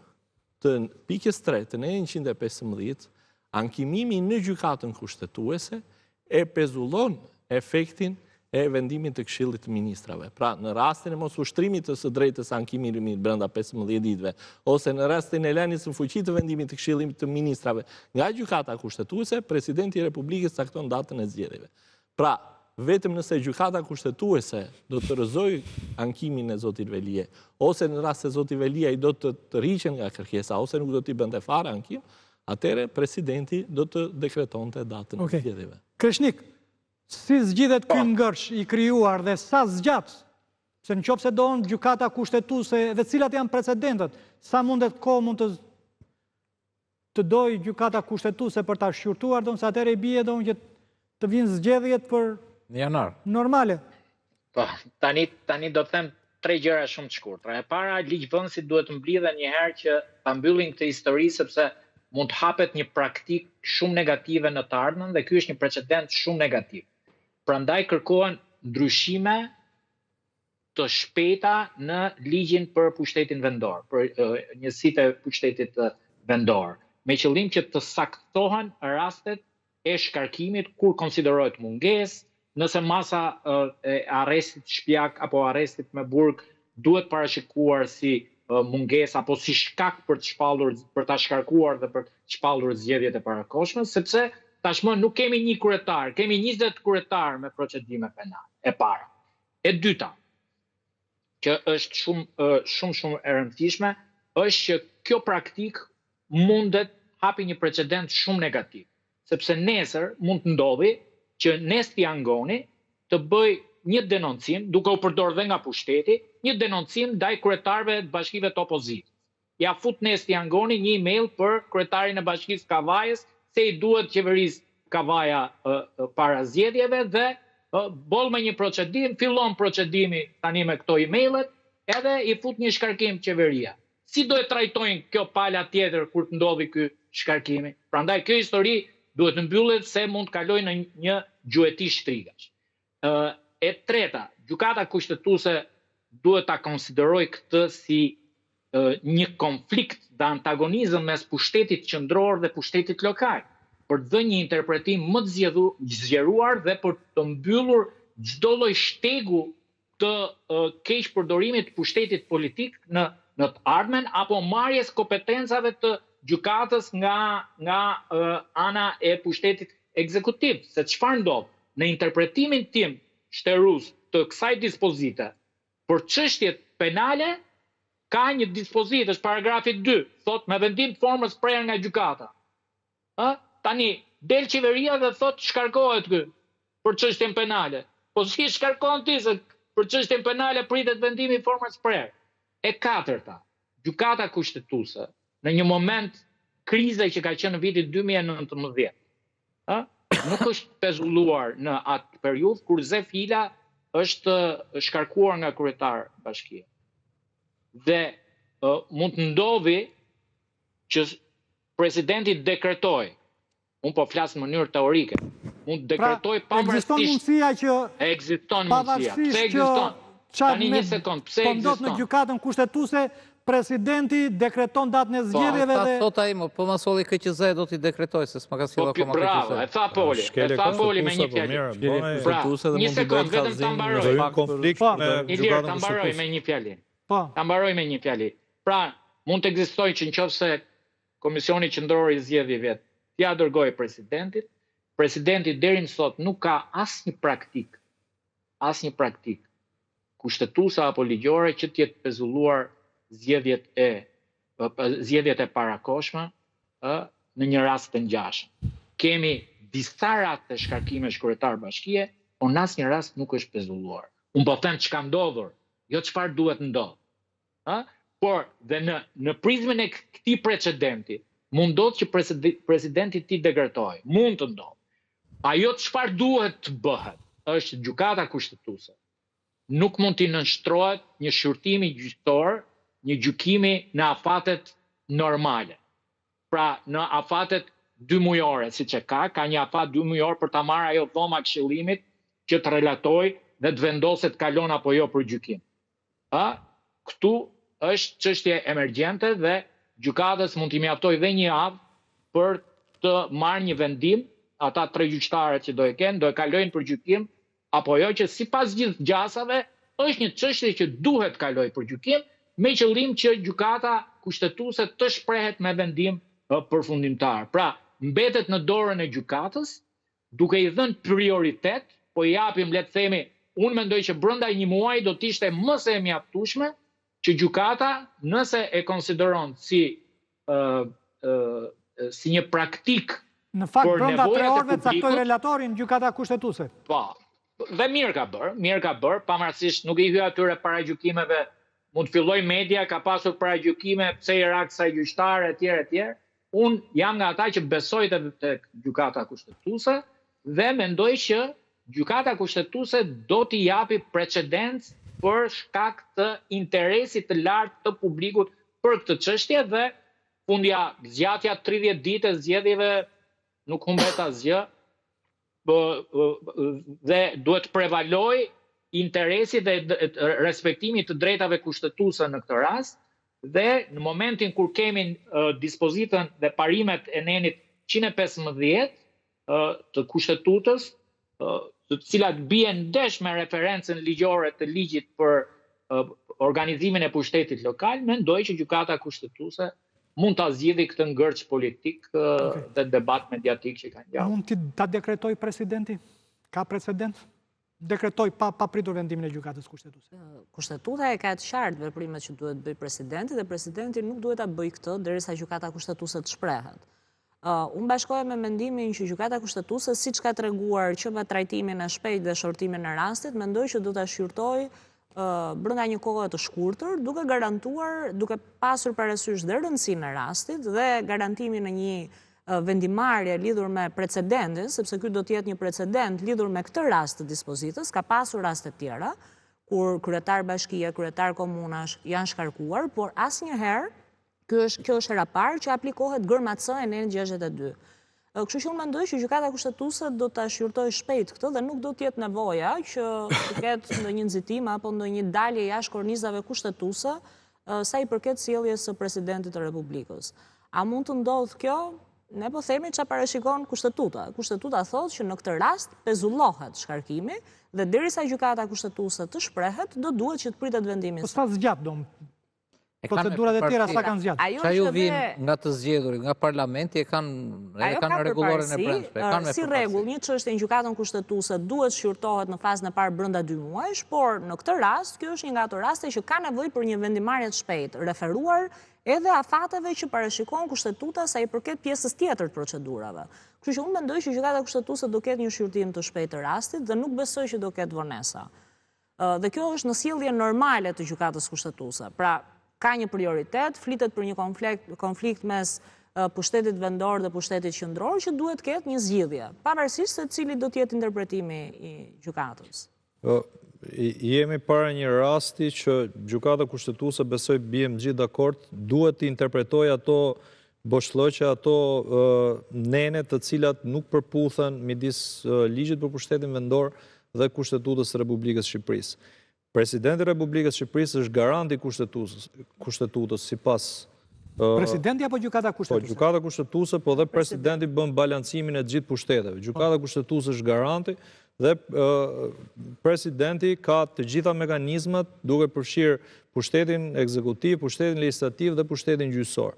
të pikës 3 të 115, ankimimi në gjykatën kushtetuese e pezullon efektin e vendimit të Këshillit të Ministrave. Pra, në rastin e mos ushtrimit të së drejtës ankimimit brenda 15 ditëve, ose në rastin e lënies në fuqi të vendimit të Këshillit të Ministrave nga gjykata kushtetuese, presidenti i Republikës cakton datën e zgjedhjeve. Pra, vetëm nëse gjykata kushtetuese do të rrëzojë ankimin e zotit Velie, ose në rast se zoti Velia i do të rriqen nga kërkesa, ose nuk do t'i bënte fare ankim, atëherë presidenti do të dekretonte datën e zgjedhjeve. Kreshnik, si zgjidhet ky ngërsh i krijuar dhe sa zgjat? Se nëse don gjykata kushtetuese dhe cilat janë precedentët, sa kohë mund të dojë gjykata kushtetuese për ta shqyrtuar, domos atëherë i bie domun që të vinë zgjedhjet për në janar. Normale. Po, tani do të them 3 gjëra shumë të shkurtra. E para, ligjvënësit duhet të mblidhen një herë që ta mbyllin këtë histori sepse mund të hapet një praktikë shumë negative në të ardhmen dhe ky është një precedent shumë negativ. Prandaj kërkohen ndryshime të shpejta në ligjin për pushtetin vendor, për njësitë e pushtetit vendor, me qëllim që të saktohen rastet e shkarkimit kur konsiderohet mungesë, nëse masa e arrestit shtëpiak apo arrestit me burg duhet parashikuar si mungesë apo si shkak për ta shkarkuar dhe për të shpallur zgjedhjet e parakohshme, sepse tashmë nuk kemi një kryetar, kemi 20 kryetar me procedime penale, e para. E dyta, që është shumë e rëndësishme, është që kjo praktikë mundet hapi një precedent shumë negativ, sepse nesër mund të ndodhi që Nesti Angoni të bëj një denoncim, duke u përdorur dhe nga pushteti, një denoncim ndaj kryetarëve të bashkive të opozitës. Ja fut Nesti Angoni një email për kryetarin e bashkisë Kavajës, se i duhet qeverisë Kavaja para zgjedhjeve dhe boll me një procedim, fillon procedimi tani me këto emailët, edhe i fut një shkarkim qeveria. Si do e trajtojnë kjo pala tjetër kur të ndodhi ky shkarkimi? Prandaj kjo histori duhet të mbyllet se mund të kalojë në një gjueti shtrigash. E treta, gjykata kushtetuese duhet ta konsiderojë këtë si një konflikt dhe antagonizëm mes pushtetit qendror dhe pushtetit lokal, për të dhënë një interpretim më të zgjeruar dhe për të mbyllur çdo lloj shtegu të keq përdorimit të pushtetit politik në të ardhmen apo marrjes kompetencave të gjykatës nga ana e pushtetit ekzekutiv. Se çfarë ndodh? Në interpretimin tim shtërus të kësaj dispozite, për çështjet penale ka një dispozitë, është paragrafi 2, thot me vendim të formës prerë nga gjykata. Tani del qeveria dhe thot shkarkohet ky për çështjen penale. Po s'ki shkarkon ti se për çështjen penale pritet vendimi i formës prerë. E katërta, gjykata kushtetuese në një moment krize që ka qenë në vitin 2019, nuk është pezulluar në atë periudhë kur Zef Ila është shkarkuar nga kryetar bashkie. Dhe mund të ndodhi që presidenti dekretoj, unë po flas në mënyrë teorike, mund të dekretoj pavarësisht. Ekziston mundësia që ekziston mundësia. Pse ekziston? Tani një sekond, pse ekziston? Po ndodh në gjykatën kushtetuese, presidenti dekreton datën e zgjedhjeve dhe thot ai, po ma solli KQZ do t'i dekretoj se s'ma ka sjellë akoma KQZ. Bravo, e tha Poli me një fjalë. Një sekond, vetëm ta mbaroj. Konflikt me gjykatën ta mbaroj me një fjalë. Ta mbaroj me një fjalë. Pra, mund të ekzistojë që nëse Komisioni Qendror i Zgjedhjeve t'ia dërgojë presidentit, presidenti deri në sot nuk ka asnjë praktik kushtetuese apo ligjore që të jetë pezulluar zgjedhjet e parakohshme në një rast të ngjashëm. Kemi disa raste shkarkimesh kryetar bashkie, por në asnjë rast nuk është pezulluar. Unë po them çka ndodhur, jo çfarë duhet ndodh. Por dhe në prizmën e këtij precedenti, mund ndodh që presidenti ti dekretoj, mund të ndodh. Ajo çfarë duhet të bëhet është gjykata kushtetuese. Nuk mund t'i nënshtrohet një shqyrtimi gjyqëtor, një gjykimi në afatet normale. Pra, në afatet 2 mujore, siç e ka një afat 2 mujor për ta marrë ajo dhoma këshillimit që të relatoj dhe të vendoset kalon apo jo për gjykim. Këtu është çështje emergjente dhe gjykatës mund t'i mjaftoj dhe një javë për të marrë një vendim, ata 3 gjyqtarët që do e kenë, do e kalojnë për gjykim, apo jo që sipas gjithë gjasave është një çështje që duhet kaloj për gjykim, me qëllim që gjykata kushtetuese të shprehet me vendim përfundimtar. Pra, mbetet në dorën e gjykatës, duke i dhënë prioritet, po i japim, le të themi, unë mendoj që brenda një muaji do të ishte më se e mjaftueshme që gjykata, nëse e konsideron si një praktik në fakt brenda 3 orëve caktoi relatorin gjykata kushtetuese. Po. Dhe mirë ka bërë, pavarësisht nuk i hyn atyre paragjykimeve. Mund të filloj media, ka pasur paragjykime, pse i rak kësaj gjyqtare, etj. Unë jam nga ata që besoj tek gjykata kushtetuese dhe mendoj që gjykata kushtetuese do t'i japi precedencë për shkak të interesit të lartë të publikut për këtë çështje dhe fundja zgjatja 30 ditë zgjedhjeve nuk humbet asgjë. Dhe duhet prevaloj interesi dhe respektimi të drejtave kushtetuese në këtë rast dhe në momentin kur kemi dispozitën dhe parimet e nenit 115 të kushtetutës, të cilat bien ndesh me referencën ligjore të ligjit për organizimin e pushtetit lokal, mendoj që gjykata kushtetuese mund ta zgjidhë këtë ngërç politik dhe debat mediatik që kanë gjallë. Mund ta dekretoj presidenti? Ka precedent? Dekretoj pa pritur vendimin e gjykatës kushtetuese. Kushtetuta e ka të qartë veprimet që duhet bëj presidenti dhe presidenti nuk duhet ta bëj këtë derisa gjykata kushtetuese të shprehet. Unë bashkohem me mendimin që gjykata kushtetuese, siç ka treguar që me trajtimin e shpejtë dhe shortimin e rastit, mendoj që do ta shqyrtoj brenda një kohe të shkurtër, duke garantuar, duke pasur parasysh dhe rëndësinë e rastit dhe garantimin e një vendimarrje lidhur me precedentin, sepse ky do të jetë një precedent lidhur me këtë rast të dispozitës, ka pasur raste tjera kur kryetar bashkie, kryetar komunash janë shkarkuar, por asnjëherë kjo është hera parë që aplikohet gërmatësia e nenit 62. Kështu që unë mendoj që gjykata kushtetuese do ta shqyrtojë shpejt këtë dhe nuk do të jetë nevoja që të ketë ndonjë nxitim apo ndonjë dalje jashtë kornizave kushtetuese sa i përket sjelljes së presidentit të Republikës. A mund të ndodhë kjo? Ne po themi çfarë parashikon kushtetuta. Kushtetuta thotë që në këtë rast pezullohet shkarkimi Dhe derisa gjykata kushtetuese të shprehet, do duhet që të pritet vendimi. Po sa zgjat do? Procedurat e tjera sa kanë zgjatë? Qa ju vinë nga të zgjedhurit, nga parlamenti e kanë rregulloren e brendshme. Si rregull, një çështje në gjykatën kushtetuese duhet shqyrtohet në fazën e parë brenda 2 muajsh, por në këtë rast, kjo është një nga ato raste që ka nevojë për një vendimarrje të shpejtë, referuar edhe afateve që parashikon kushtetuta sa i përket pjesës tjetër të procedurave. Kështu që unë mendoj që gjykata kushtetuese do ketë një shqyrtim të shpejtë të rastit dhe nuk besoj që do ketë vonesa. Dhe kjo është në sjellje normale të gjykatës kushtetuese. Pra, ka një prioritet, flitet për një konflikt mes pushtetit vendor dhe pushtetit qendror që duhet ketë një zgjidhje, pavarësisht se cili do të jetë interpretimi i gjykatës. Jemi para një rasti që gjykata kushtetuese, besoj bijmë gjithë dakord, duhet të interpretojë ato boshllëqe, ato nene të cilat nuk përputhen midis ligjit për pushtetin vendor dhe Kushtetutës së Republikës së Shqipërisë. Presidenti i Republikës së Shqipërisë është garanti kushtetutës sipas Presidenti apo gjykata kushtetuese? Po, gjykata kushtetuese, po dhe presidenti bën balancimin e gjithë pushteteve. Gjykata kushtetuese është garanti dhe presidenti ka të gjitha mekanizmat duke përfshirë pushtetin ekzekutiv, pushtetin legjislativ dhe pushtetin gjyqësor.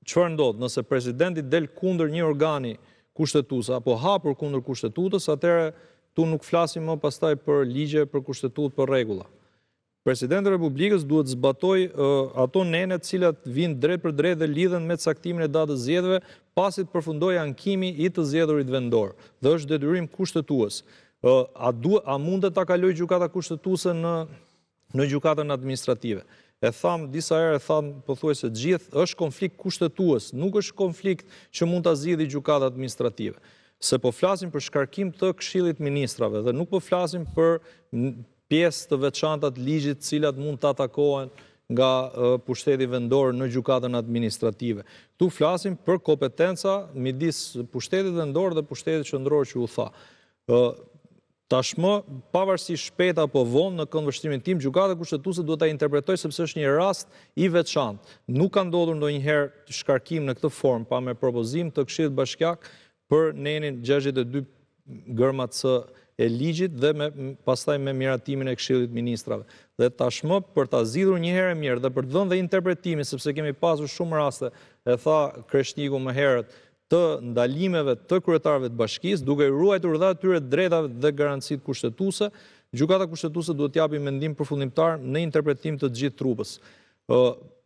Çfarë ndodh nëse presidenti del kundër një organi kushtetues apo hapur kundër kushtetutës, atëherë tu nuk flasim më pastaj për ligje, për kushtetutë, për rregulla. Presidenti i Republikës duhet zbatoj ato nene të cilat vinë drejt për drejt dhe lidhen me caktimin e datës zgjedhjeve pasi të përfundojë ankimi i të zgjedhurit vendor. Dhe është detyrim kushtetues. A mundet ta kalojë gjykata kushtetuese në gjykatën administrative? E tham disa herë, pothuajse gjithë, është konflikt kushtetues, nuk është konflikt që mund ta zgjidhë gjykata administrative. Se po flasim për shkarkim të Këshillit Ministrave dhe nuk po flasim për pjesë të veçanta të ligjit cilat mund të atakohen nga pushteti vendor në gjykatën administrative. Tu flasim për kompetenca midis pushtetit vendor dhe pushtetit qendror që u tha. Tashmë, pavarësisht shpejt apo vonë në këndvështrimin tim, gjykata kushtetuese duhet ta interpretojë sepse është një rast i veçantë. Nuk ka ndodhur ndonjëherë shkarkim në këtë formë pa me propozim të Këshillit Bashkiak për nenin 62 gërmat së e ligjit dhe pastaj me miratimin e Këshillit Ministrave. Dhe tashmë për ta zgjidhur një herë mirë dhe për të dhënë dhe interpretimin, sepse kemi pasur shumë raste, e tha Kreshniku më herët, të ndalimeve të kryetarëve të bashkisë, duke ruajtur dhe atyre drejtave dhe garancitë kushtetuese, gjykata kushtetuese duhet t'japi mendim përfundimtar në interpretim të gjithë trupës.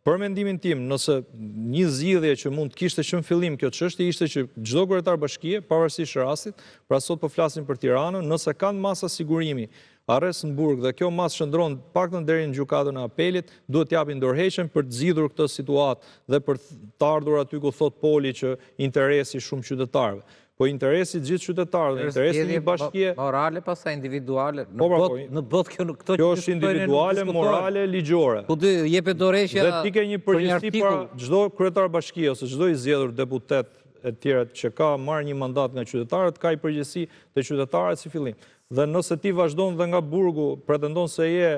Për mendimin tim, nëse një zgjidhje që mund të kishte që në fillim kjo çështje ishte që çdo kryetar bashkie, pavarësisht rastit, pra sot po flasim për Tiranën, nëse kanë masa sigurimi arrest në burg dhe kjo masë shndron paktën deri në gjykatën e apelit, duhet t'japin dorëheqjen për të zgjidhur këtë situatë dhe për të ardhur aty ku thot Poli që interesi shumë qytetarëve. Po interesi gjithë qytetarëve, interesi një bashkie morale pastaj individuale. Në botë kjo është individuale, morale, ligjore. Po dy jepet dorëheqja. Dhe ti ke një përgjegjësi para çdo kryetar bashkie ose çdo i zgjedhur deputet e tjerë që ka marrë një mandat nga qytetarët, ka i përgjegjësi te qytetarët si fillim. Dhe nëse ti vazhdon dhe nga burgu pretendon se je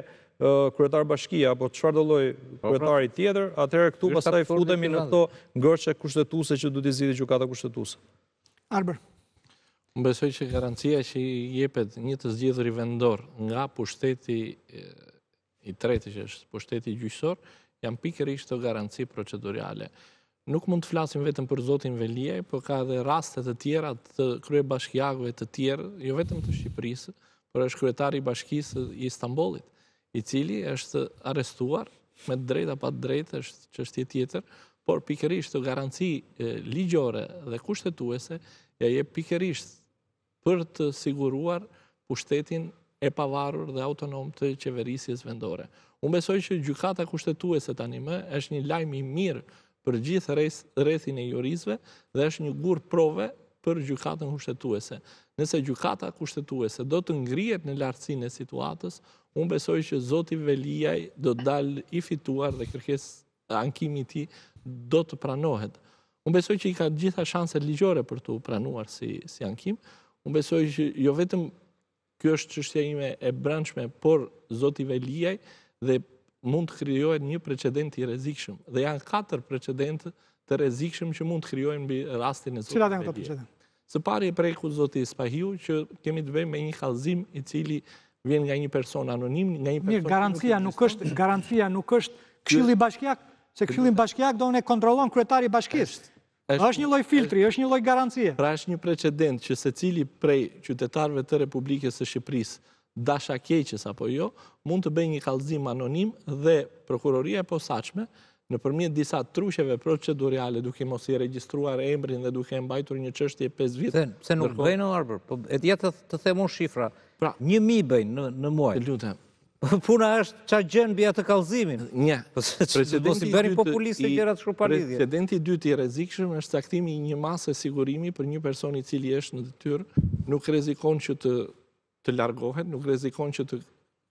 kryetar bashkia apo çfarë do lloj kryetari tjetër, atëherë këtu pastaj futemi në këto ngërçe kushtetuese që duhet të zgjidhë gjykata kushtetuese. Arber. Unë besoj që garancia që i jepet një të zgjedhuri vendor nga pushteti i tretë që është pushteti gjyqësor, janë pikërisht të garanci procedurale. Nuk mund të flasim vetëm për zotin Veliaj, por ka edhe raste të tjera të kryebashkiakëve të tjerë, jo vetëm të Shqipërisë, por është kryetari i bashkisë i Istanbulit, i cili është arrestuar me drejt apo pa drejt, është çështje tjetër, por pikërisht të garanci ligjore dhe kushtetuese ja jep pikërisht për të siguruar pushtetin e pavarur dhe autonom të qeverisjes vendore. Unë besoj që gjykata kushtetuese tani më është një lajm i mirë për gjithë rrethin e jurizëve dhe është një gur prove për gjykatën kushtetuese. Nëse gjykata kushtetuese do të ngrihet në lartësinë e situatës, unë besoj që zoti Veliaj do të dalë i fituar dhe kërkesë ankimi i tij do të pranohet. Unë besoj që i ka gjitha shanset ligjore për të pranuar si ankim. Unë besoj që jo vetëm kjo është çështja ime e brendshme, por zoti Veliaj dhe mund të krijohet një precedent i rrezikshëm. Dhe janë 4 precedente të rrezikshëm që mund të krijojnë mbi rastin e zotit Veliaj. Cilat janë këto precedente? Së pari e preku zoti Spahiu që kemi të bëjmë me një kallëzim i cili vjen nga një person anonim, nga një person... Mirë, garancia nuk është Këshilli Bashkiak, se Këshilli Bashkiak do ne kontrollon kryetari i bashkisë. Është një lloj filtri, është një lloj garancie. Pra është një precedent që secili prej qytetarëve të Republikës së Shqipërisë, dashakeqës apo jo, mund të bëjë një kallëzim anonim dhe prokuroria e posaçme nëpërmjet disa trusheve procedurale duke mos i regjistruar emrin dhe duke mbajtur një çështje 5 vjet. Se nuk bëjnë Arbër, po e dia të them unë shifra. 1000 bëjnë në muaj. Lutem. Puna është çfarë gjën mbi atë kallëzimin. Një. Precedenti i dytë populiste gjëra të shkruparlidhje. Precedenti i dytë i rrezikshëm është caktimi i një mase sigurimi për një person i cili është në detyrë, nuk rrezikon që të largohet, nuk rrezikon që të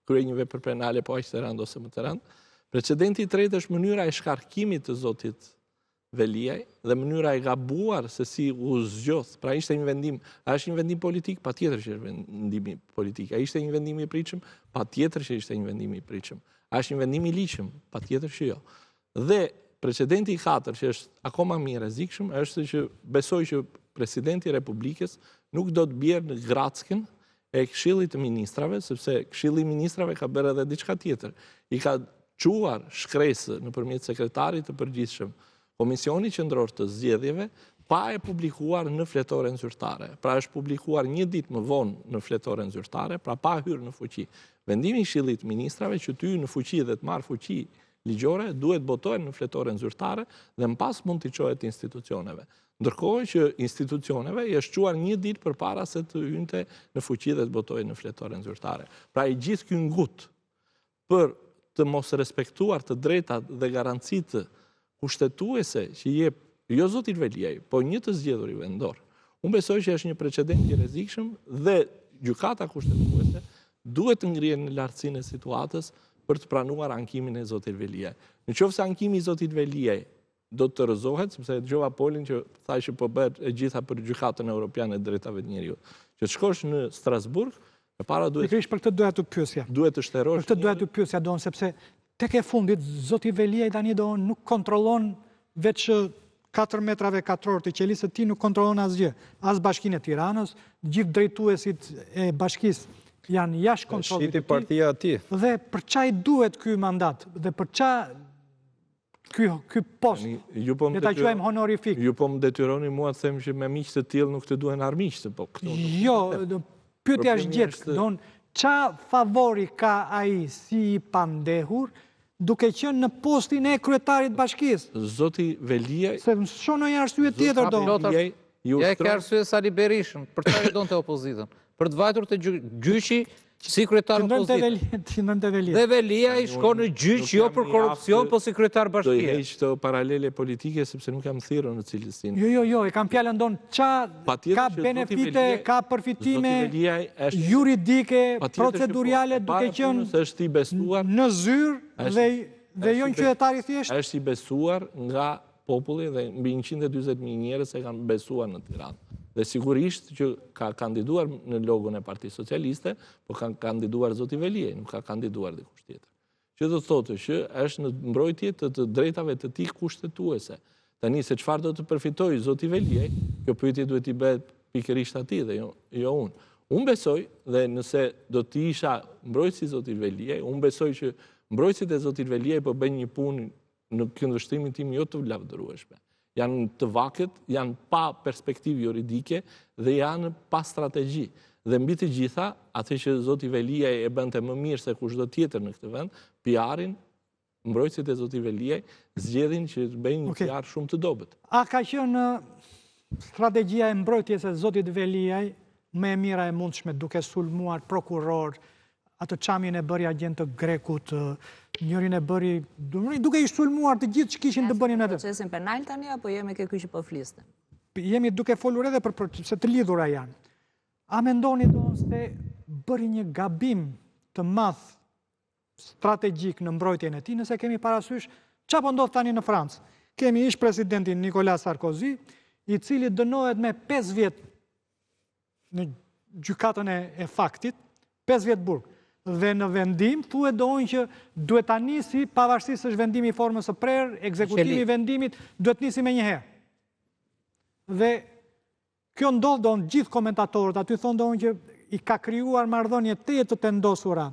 kryejë një vepër penale po aq të rëndë ose më të rëndë. Precedenti i tretë është mënyra e shkarkimit të zotit Veliaj dhe mënyra e gabuar se si u zgjodh. Pra ishte një vendim, a është një vendim politik? Patjetër që është vendimi politik. A ishte një vendim i pritshëm? Patjetër që ishte një vendim i pritshëm. A është një vendim i ligjshëm? Patjetër që jo. Dhe precedenti i katërt që është akoma më i rrezikshëm është që besoj që presidenti i Republikës nuk do të bjerë në grackën e Këshillit të Ministrave, sepse Këshilli i Ministrave ka bërë edhe diçka tjetër. I ka çuar shkresë nëpërmjet sekretarit të përgjithshëm Komisioni Qendror të Zgjedhjeve pa e publikuar në fletoren zyrtare. Pra është publikuar një ditë më vonë në fletoren zyrtare, pra pa hyrë në fuqi. Vendimi i Këshillit të Ministrave që ty në fuqi dhe të marrë fuqi ligjore duhet botohen në fletoren zyrtare dhe më pas mund t'i çohet institucioneve. Ndërkohë që institucioneve i është quar një ditë përpara se të hynte në fuqi dhe të botohen në fletoren zyrtare. Pra i gjithë ky ngut për të mos respektuar të drejtat dhe garancitë kushtetuese që jep jo zotit Veliaj, po një të zgjedhur i vendor. Unë besoj që është një precedent i rrezikshëm dhe gjykata kushtetuese duhet të ngrihet në lartësinë e situatës për të pranuar ankimin e zotit Veliaj. Nëse ankimi i zotit Veliaj do të rrëzohet, sepse dëgjova Polin që thashë po bëhet e gjitha për gjykatën europiane e drejtave të njerëzit. Që të shkosh në Strasburg, e para duhet për këtë doja të pyesja. Duhet të shterosh. Për këtë doja të pyesja don sepse tek e fundit, zoti Veliaj tani do nuk kontrollon veç 4 metrave katror të qelisë, ti nuk kontrollon asgjë. As Bashkinë e Tiranës, gjithë drejtuesit e bashkisë janë jashtë kontrollit të tij. Shiti partia ati. Dhe për çaj duhet ky mandat? Dhe për çaj ky post? Ne ta quajmë honorific. Ju po më detyroni mua të them që me miq të tillë nuk të duhen armiqtë, po këtu. Jo, pyetja është gjetë, qa favori ka ai si i pandehur duke qenë në postin e kryetarit bashkisë? Zoti Veliaj... Se më shonë një arsye tjetër do. Ja e ka arsye Sali Berishën, për çfarë donte opozitën? Për të vajtur te gjyqi si kryetar opozitës. Dhe Veliaj shkon në gjyq jo për korrupsion, po si kryetar bashkie. Do i heq këto paralele politike sepse nuk jam thirrur në cilësinë. Jo, e kam fjalën don ka benefite, ka përfitime juridike, procedurale duke qenë është i besuar në zyrë dhe jo në qytetar i thjeshtë. Është i besuar nga populli dhe mbi 140.000 njerëz e kanë besuar në Tiranë. Dhe sigurisht që ka kandiduar në logon e Partisë Socialiste, po ka kandiduar zoti Veliaj, nuk ka kandiduar dikush tjetër. Që do të thotë që është në mbrojtje të drejtave të tij kushtetuese. Tani se çfarë do të përfitojë zoti Veliaj, kjo pyetje duhet i bëhet pikërisht atij dhe jo unë. Unë besoj dhe nëse do të isha mbrojtësi i zotit Veliaj, unë besoj që mbrojtësit e zotit Veliaj po bëjnë një punë në këndvështrimin tim jo të lavdërueshme. Janë të vakët, janë pa perspektivë juridike dhe janë pa strategji. Dhe mbi të gjitha, atë që zoti Veliaj e bënte më mirë se kushdo tjetër në këtë vend, PR-in, mbrojtësit e zoti Veliaj zgjedhin që të bëjnë një PR shumë të dobët. A ka qenë strategjia e mbrojtjes së zotit Veliaj më e mira e mundshme duke sulmuar prokuror, atë çamin e bëri agent të Grekut, njërin e bëri duke i sulmuar të gjithë që kishin të bënin atë. Procesin penal tani apo jemi ke ky që po fliste? Jemi duke folur edhe për se të lidhura janë. A mendoni se bëri një gabim të madh strategjik në mbrojtjen e tij, nëse kemi parasysh çfarë po ndodh tani në Francë? Kemi ish presidentin Nicolas Sarkozy, i cili dënohet me 5 vjet në gjykatën e faktit, 5 vjet burg. Dhe në vendim, thuhet doon që duhet ta nisi pavarësisht se është vendimi i formës së prerë, ekzekutimi i vendimit duhet nisi me njëherë. Dhe Kjo ndodh do në gjithë komentatorët, aty thonë do në që i ka krijuar marrëdhënie të vendosura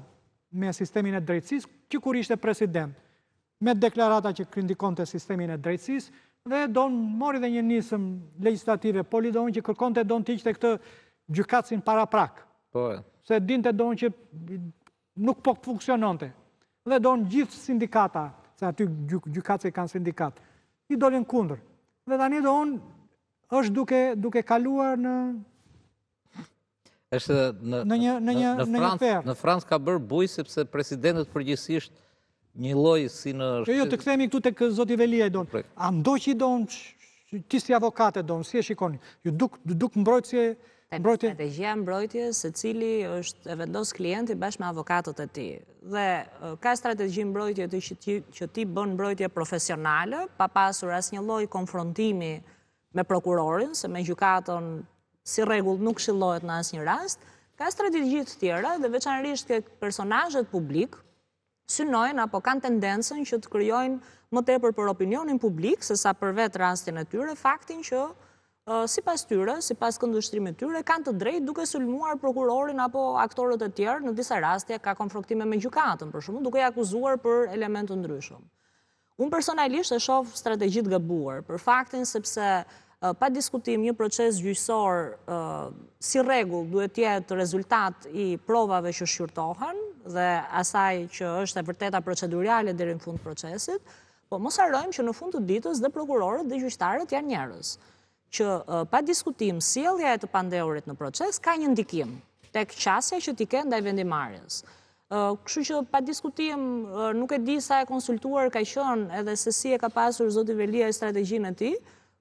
me sistemin e drejtësisë, që kur ishte president, me deklarata që kritikonte sistemin e drejtësisë, dhe do në mori dhe një nisëm legislative, poli do në që kërkonte do në të iqte këtë gjykatësin para prak. Se dinte do në që nuk po funksiononte. Dhe do në gjithë sindikata, se aty gjykatëse kanë sindikat, i dolin kundër. Dhe tani do në është duke kaluar në një ferë. Në Francë ka bërë buj sepse presidentët përgjithsisht një lloj si në... Jo, të kthehemi këtu tek zoti Velia i donë. A ndoqi donë, ti si avokate donë, si e shikoni? Ju duk mbrojtësje... Strategjia mbrojtje se cili është e vendos klienti bashkë me avokatët e tij. Dhe ka strategji mbrojtje që ti bën mbrojtje profesionale, pa pasur asnjë lloj konfrontimi me prokurorin, se me gjykatën si rregull nuk këshillohet në asnjë rast. Ka strategji të tjera dhe veçanërisht ke personazhet publik synojnë apo kanë tendencën që të krijojnë më tepër për opinionin publik se sa për vetë rastin e tyre, faktin që sipas tyre, sipas këndvështrimit tyre, kanë të drejtë duke sulmuar prokurorin apo aktorët e tjerë, në disa raste ka konfrontime me gjykatën, për shembull, duke akuzuar për elemente të ndryshëm. Unë personalisht e shoh strategji të gabuar, për faktin sepse pa diskutim një proces gjyqësor si rregull duhet të jetë rezultat i provave që shqyrtohen dhe asaj që është e vërteta procedurale deri në fund procesit, po mos harrojmë që në fund të ditës dhe prokurorët dhe gjyqtarët janë njerëz që pa diskutim sjellja e të pandehurit në proces ka një ndikim tek qasja që ti ke ndaj vendimarrjes. Kështu që pa diskutim nuk e di sa e konsultuar ka qenë edhe se si e ka pasur zoti Velia strategjinë e tij,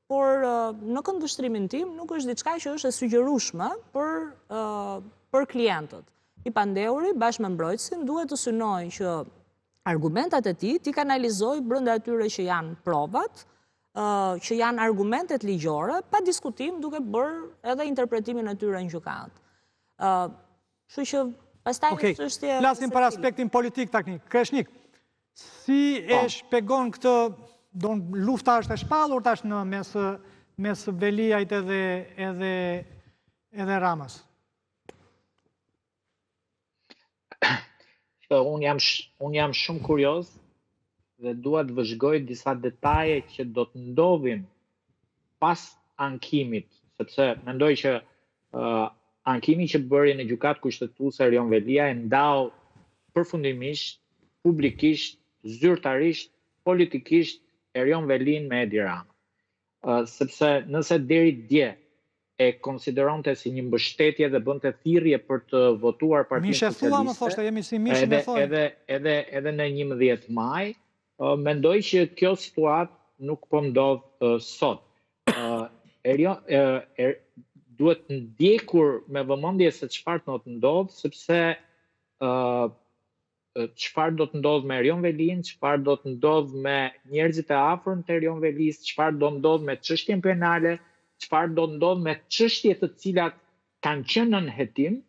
por në këndvështrimin tim nuk është diçka që është e sugjerueshme për klientët. I pandehuri bashkë me mbrojtësin duhet të synojë që argumentat e tij ti kanalizoj brenda atyre që janë provat, që janë argumentet ligjore, pa diskutim duke bërë edhe interpretimin e tyre në gjykatë. Kështu që pastaj çështja... Flasim për aspektin politik taknik. Kreshnik, si e shpjegon këtë, lufta është e shpallur tash në mes Veliajt edhe Ramës? Unë jam shumë kurioz dhe dua të vëzhgoj disa detaje që do të ndodhin pas ankimit, sepse mendoj që ankimi që bëri në gjykatë kushtetuese Erion Velia e ndau përfundimisht, publikisht, zyrtarisht, politikisht Erion Velin me Edi Rama. Sepse nëse deri dje e konsideronte si një mbështetje dhe bënte thirrje për të votuar Partinë Socialiste. Mishe thua më thoshte, jemi si mishin e thonë. Edhe në 11 maj, mendoj që kjo situatë nuk po ndodh sot. Duhet ndjekur me vëmendje se çfarë do të ndodh, sepse çfarë do të ndodh me Erion Velin, çfarë do të ndodh me njerëzit e afërm të Erion Velis, çfarë do ndodh me çështjen penale, çfarë do ndodh me çështje të cilat kanë qenë në hetim.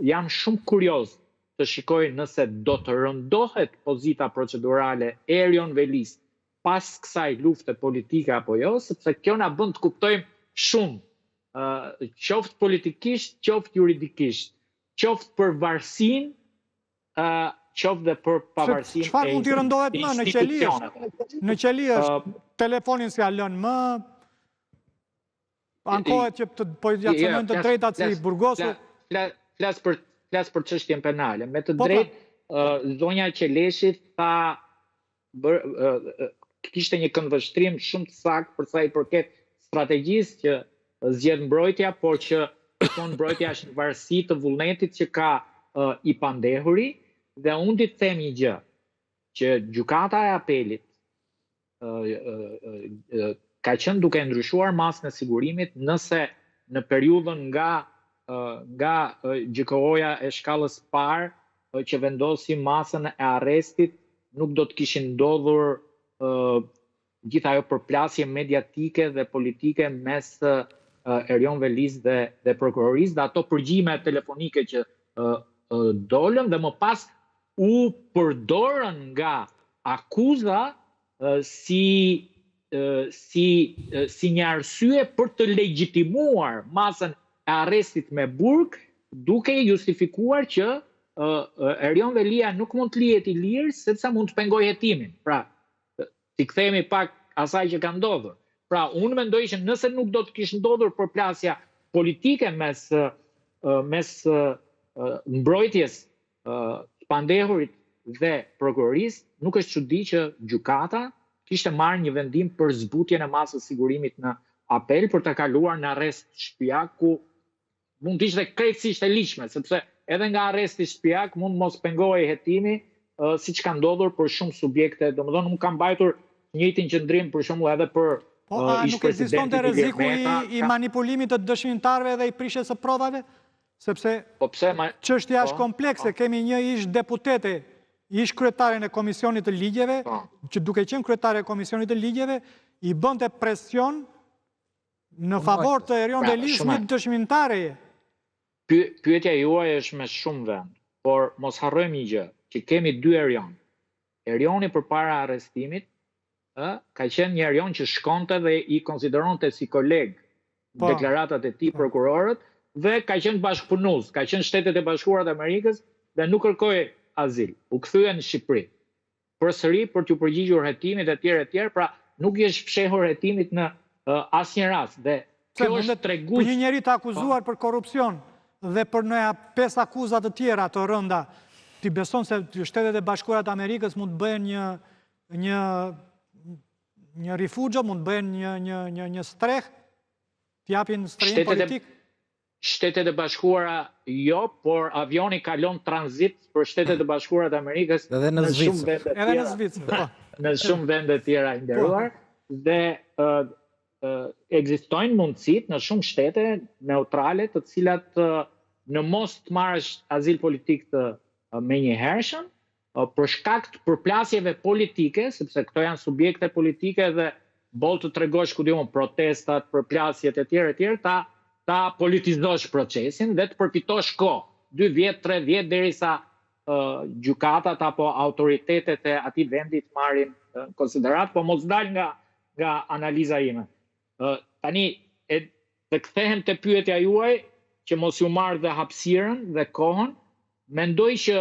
Jam shumë kurioz të shikoj nëse do të rëndohet pozita procedurale e Erion Velis pas kësaj lufte politike apo jo, sepse kjo na bën të kuptojmë shumë, qoftë politikisht, qoftë juridikisht, qoftë për varësinë, qoftë dhe për pavarësinë e institucioneve. Çfarë mund të rëndohet më në qeli? Në qeli është telefonin si a lën më, ankohet që të pozicionojnë të drejtat si Burgosu. Flas për çështjen penale. Me të drejtë, zonja Qeleshi kishte një këndvështrim shumë të saktë për sa i përket strategjisë që zgjedh mbrojtja, por që mbrojtja është në varësi të vullnetit që ka i pandehuri, dhe unë di të them një gjë, që gjykata e apelit ka qenë duke ndryshuar masën e sigurimit nëse në periudhën nga GKO-ja e shkallës parë që vendosi masën e arrestit, nuk do të kishin ndodhur gjithë ajo përplasje mediatike dhe politike mes Erion Velis dhe prokurorisë, dhe ato përgjime telefonike që dolën dhe më pas u përdorën nga akuza si si një arsye për të legjitimuar masën e arrestit me burg, duke justifikuar që Erion Velia nuk mund të lihet i lirë sepse mund të pengojë hetimin. Pra, si kthehemi pak asaj që ka ndodhur. Pra, unë mendoj që nëse nuk do të kishte ndodhur përplasja politike mes mbrojtjes pandehurit dhe prokurorisë, nuk është çudi që gjykata kishte marrë një vendim për zbutjen e masës sigurimit në apel për të kaluar në arrest shtëpiak, ku mund të ishte krejtësisht e ligjshme, sepse edhe nga arresti shtëpiak mund mos pengohej hetimi, siç ka ndodhur për shumë subjekte. Domethënë, unë kam mbajtur njëjtin qëndrim për shembull edhe për nuk ekzistonte rreziku i manipulimit të dëshmitarëve dhe i prishjes së provave? Sepse çështja është komplekse, kemi një ish deputete, ish kryetaren e Komisionit të Ligjeve, që duke qenë kryetare e Komisionit të Ligjeve, i bënte presion në favor të Erion Velis një dëshmitareje. Pyetja juaj është me shumë vend, por mos harrojmë një gjë, që kemi dy Erion. Erioni përpara arrestimit ka qenë një Erion që shkonte dhe i konsideronte si koleg në deklaratat e tij prokurorët, dhe ka qenë bashkëpunues, ka qenë Shtetet e Bashkuara të Amerikës dhe nuk kërkoi azil. U kthye në Shqipëri. Përsëri për t'u përgjigjur hetimit e tjerë, pra nuk i është fshehur hetimit në asnjë rast. Dhe kjo është tregues. Një njeri të akuzuar për korrupsion dhe për në 5 akuzat të tjera të rënda, ti beson se Shtetet e Bashkuara të Amerikës mund të bëhen një rifugjo, mund të bëhen një streh, t'japin strehim politik? Shtetet e Bashkuara jo, por avioni kalon tranzit për Shtetet e Bashkuara të Amerikës edhe në Zvicër. Në shumë vende të tjera nderuar, dhe ekzistojnë mundësit në shumë shtete neutrale të cilat në mos të marrësh azil politik të menjëhershëm, për shkak të përplasjeve politike, sepse këto janë subjekte politike dhe boll të tregosh ku diun protestat, përplasjet e tjera, ta politizosh procesin dhe të përfitosh kohë, 2 vjet, 3 vjet, derisa gjykatat apo autoritetet e atij vendi të marrin konsiderat, po mos dal nga analiza ime. Tani, të kthehem te pyetja juaj, që mos ju marr dhe hapësirën dhe kohën, mendoj që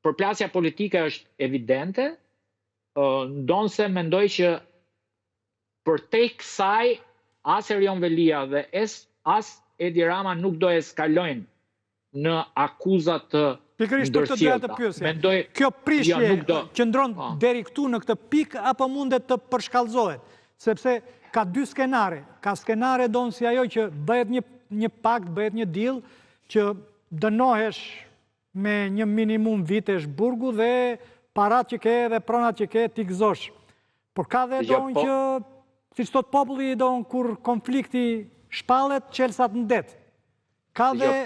përplasja politike është evidente, ndonse mendoj që përtej kësaj as Erion Velia dhe as Edi Rama nuk do eskalojnë në akuzat të ndërsjellta. Kjo prishje qëndron deri këtu në këtë pikë apo mundet të përshkallëzohet? Sepse ka 2 skenare. Ka skenare donë si ajo që bëhet një pakt, bëhet një deal, që dënohesh me një minimum vitesh burgu dhe parat që ke dhe pronat që ke t'i gëzosh. Por ka dhe donë që si që tot populli donë kur konflikti shpallet, qelsat në det. Ka dhe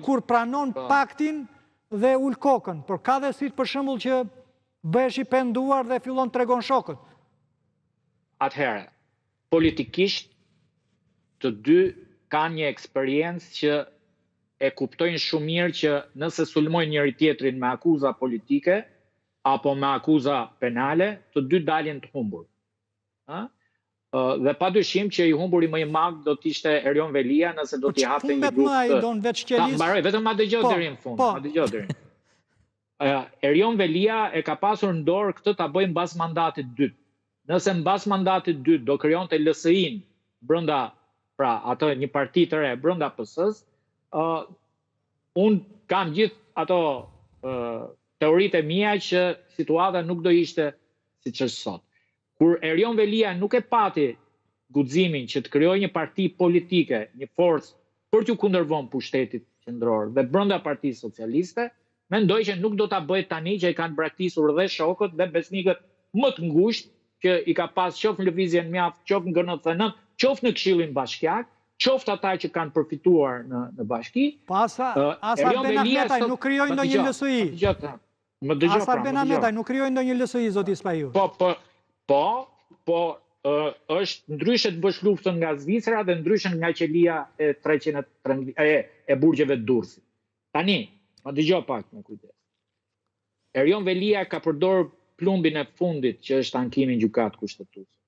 kur pranon paktin dhe ull kokën, por ka dhe si për shembull që bëhesh i penduar dhe fillon të tregon shokët. Atëherë, politikisht të dy kanë një eksperiencë që e kuptojnë shumë mirë që nëse sulmojnë njëri tjetrin me akuza politike apo me akuza penale, të dy dalin të humbur. Dhe pa dyshim që i humburi më i madh do të ishte Erion Velia nëse do t'i hapte një grup. Mbaroj, vetëm ma dëgjoj deri në fund. Erion Velia e ka pasur në dorë këtë ta bëjë mbas mandatit dytë. Nëse mbas mandatit dytë do krijonte LSI-n brenda, pra atë një parti të re brenda PS-s, unë kam gjithë ato teoritë e mia që situata nuk do ishte siç është sot. Kur Erion Velia nuk e pati guximin që të krijojë një parti politike, një forcë për t'u kundërvënë pushtetit qendror dhe brenda Partisë Socialiste, mendoj që nuk do ta bëjë tani që i kanë braktisur dhe shokët dhe besnikët më të ngushtë që i ka pas qoftë në lëvizjen mjaft, qoftë në GNC9, qoftë në Këshillin Bashkiak, qoftë ata që kanë përfituar në bashki. As Arben Ahmetaj nuk krijoi ndonjë LSI. As Arben Ahmetaj nuk krijoi ndonjë LSI, zoti Spaju. Po, është ndryshe të bësh luftën nga Zvicra dhe ndryshe nga qelia e burgjeve të Durrësit. Tani, ma dëgjoj pak me kujdes. Erion Velia ka përdorur plumbin e fundit që është ankimi në gjykatë kushtetuese.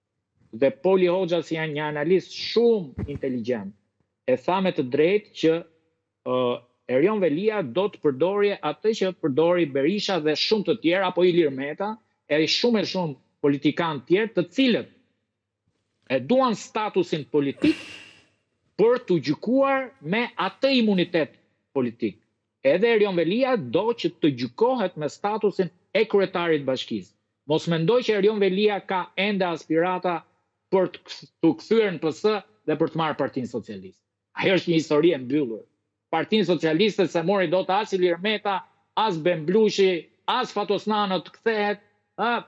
Dhe Poli Hoxha, si janë një analist shumë inteligjent, e tha me të drejtë që Erion Velia do të përdorje atë që përdori Berisha dhe shumë të tjerë, apo Ilir Meta, e shumë politikanë tjerë, të cilët e duan statusin politik për të gjykuar me atë imunitet politik. Edhe Erion Velia do që të gjykohet me statusin e kryetarit bashkisë. Mos mendoj që Erion Velia ka ende aspirata për të kthyer në PS dhe për të marrë Partinë Socialiste. Ajo është një histori e mbyllur. Partinë Socialiste se mori dot as Ilir Meta, as Bemblushi, as Fatosnano të kthehet,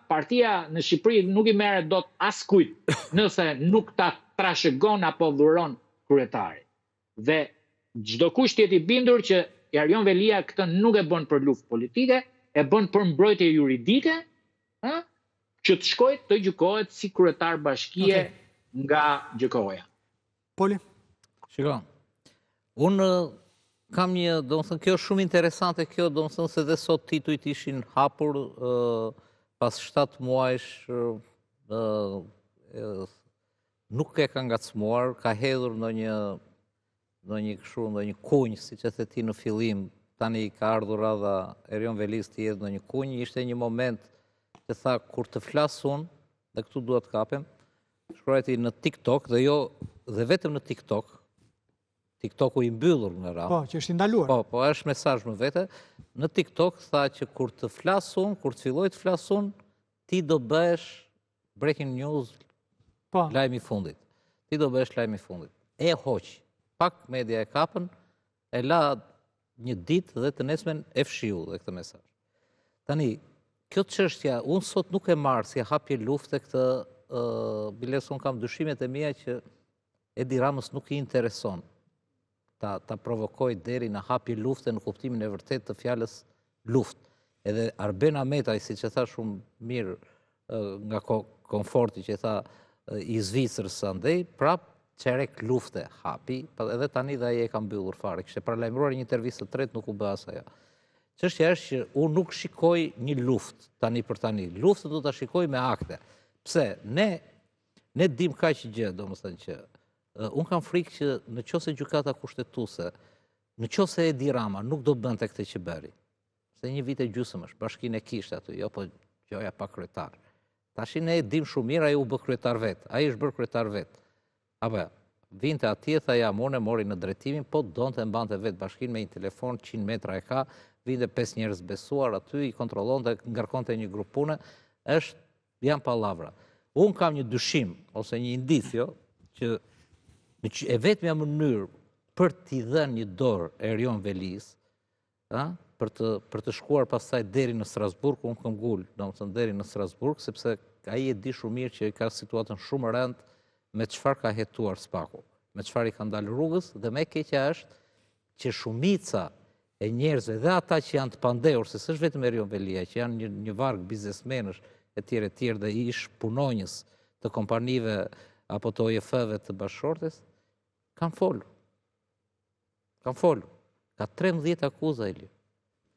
partia në Shqipëri nuk i merret dot askujt nëse nuk ta trashëgon apo dhuron kryetari. Dhe çdo kush tjetër i bindur që Erion Velia këtë nuk e bën për luftë politike, e bën për mbrojtje juridike, që të shkojë të gjykohet si kryetar bashkie nga gjykoja. Poli? Shiko, unë kam një, do më thënë, kjo është shumë interesante, kjo do më thënë se dhe sot titujt ishin hapur pas 7 muajsh, nuk e ka ngacmuar, ka hedhur në një kunj, si që the ti në fillim, tani ka ardhur radha Erion Velis të jedhë në një kunj, ishte një moment që tha, kur të flasë unë, dhe këtu duhet kapem, shkruajti në TikTok, dhe vetëm në TikTok, TikToku i mbyllur nga radhë. Po, që është ndaluar. Po, është mesazh më vete. Në TikTok tha që kur të flasë unë, kur të filloj të flasë unë, ti do bëhesh breaking news, lajmi fundit. Ti do bëhesh lajmi fundit. E hoq, pak media e kapën, e la një ditë dhe të nesmen e fshiu dhe këtë mesazh. Tani, kjo çështja, unë sot nuk e marrë si hapje lufte këtë, biles unë kam dyshimet e mia që Edi Ramës nuk i intereson ta provokoj deri në hapje lufte në kuptimin e vërtet të fjalës luft. Edhe Arben Ahmetaj, si që tha shumë mirë nga komforti që tha i Zvicrës andej, prap qerek lufte hapi, edhe tani dhe aje e kam mbyllur fare. Kishte paralajmëruar një intervistë të tretë, nuk u bë asaja. Çështja është që unë nuk shikoj një luftë tani për tani. Luftën do ta shikoj me akte. Pse? Ne dim kaq gjë, domethënë që unë kam frikë që në qoftë se gjykata kushtetuese, në qoftë se Edi Rama nuk do bënte këtë që bëri. Se një vit e gjysmë është, bashkinë e kishte aty, jo po gjoja pa kryetar. Tash ne e dim shumë mirë, ai u bë kryetar vet. Ai është bërë kryetar vet. Apo vinte atje, tha ja, unë mori në drejtimin, po donte mbante vet bashkinë me një telefon 100 metra e ka, vinte 5 njerëz besuar aty, i kontrollonte, ngarkonte një grup pune, janë pallavra. Unë kam një dyshim ose një indicio që e vetmja mënyrë për t'i dhënë një dorë Erion Velis, për të shkuar pastaj deri në Strasburg, unë kam gul, domethënë deri në Strasburg, sepse ai e di shumë mirë që ka situatën shumë rënd me çfarë ka hetuar Spaku, me çfarë i ka ndalë rrugës, dhe më e keqja është që shumica e njerëzve dhe ata që janë të pandehur, se s'është vetëm Erion Velia, që janë një varg biznesmenësh e tjerë dhe ish punonjës të kompanive apo të OJF-ve të bashkëshortes, kanë folur. Ka 13 akuza, Eli.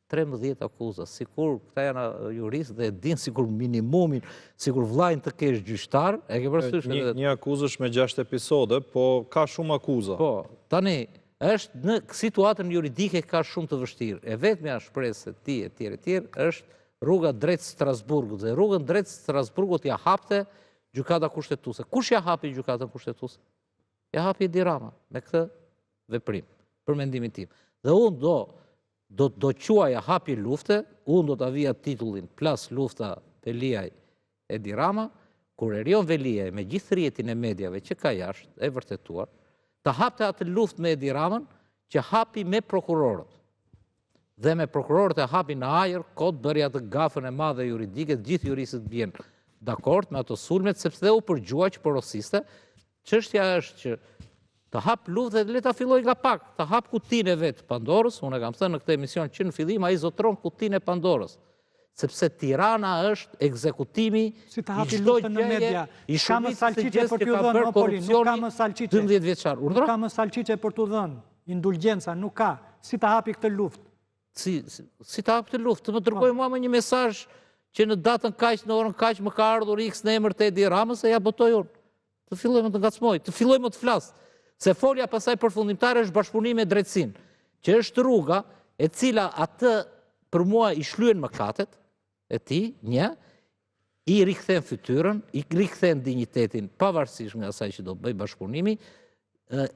13 akuza. Sikur këta janë juristë dhe din sikur minimumin, sikur vllajin të kesh gjyqtar, e ke parasysh? Një akuzë është me 6 episode, po ka shumë akuza. Po, tani, është në situatën juridike ka shumë të vështirë. E vetmja shpresë ti e tjerë, është rruga drejt Strasburgut. Dhe rrugën drejt Strasburgut ja hapte gjykata kushtetuese. Kush ja hapi gjykatën kushtetuese? Ja hapi Edi Rama me këtë veprim, për mendimin tim. Dhe unë do quaja hapi lufte, unë do të avija titullin Plas lufta Veliaj Edi Rama, kur Erion Veliaj me gjithë rjetin e mediave që ka jashtë, e vërtetuar, të hapte atë luft me Edi Ramën që hapi me prokurorët. Dhe me prokurorët e hapi në ajër, kod bëri atë gafën e madhe juridike, gjithë juristët bjenë dakord me ato sulmet, sepse dhe u përgjua që porosiste. Çështja është që të hap luftë dhe le ta filloj nga pak, të hap kutinë e vet Pandorës, unë e kam thënë në këtë emision që në fillim ai zotron kutinë e Pandorës, sepse Tirana është ekzekutimi si të hapi luftën në media. Ka më salqiqe për t'u dhënë, Poli, nuk ka më salqiqe. 12 vjeçar. Nuk ka më salqiqe për t'u dhënë, indulgjenca nuk ka. Si të hapi këtë luftë? Si të hapi këtë luftë? Të më dërgoj mua me një mesazh që në datën kaq, në orën kaq më ka ardhur X në emër të Edi Ramës e ja botoj unë. Të fillojmë të ngacmoj, të fillojmë të flas. Se folja pasaj përfundimtare është bashkëpunim me drejtësinë, që është rruga e cila atë për mua i shlyen mëkatet e tij, një, i rikthen fytyrën, i rikthen dinjitetin pavarësisht nga asaj që do bëj bashkëpunimi,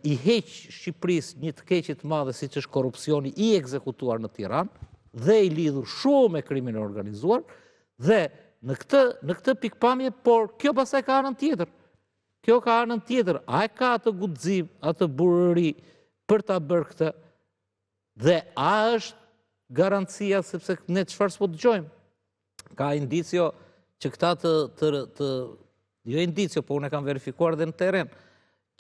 i heq Shqipërisë një të keqe të madhe siç është korrupsioni i ekzekutuar në Tiranë dhe i lidhur shumë me krimin e organizuar dhe në këtë pikpamje, por kjo pastaj ka anën tjetër. Kjo ka anën tjetër, a e ka atë guxim, atë burëri për ta bërë këtë dhe a është garancia sepse ne çfarë s'po dëgjojmë. Ka indicio që këta jo indicio, po unë e kam verifikuar dhe në teren,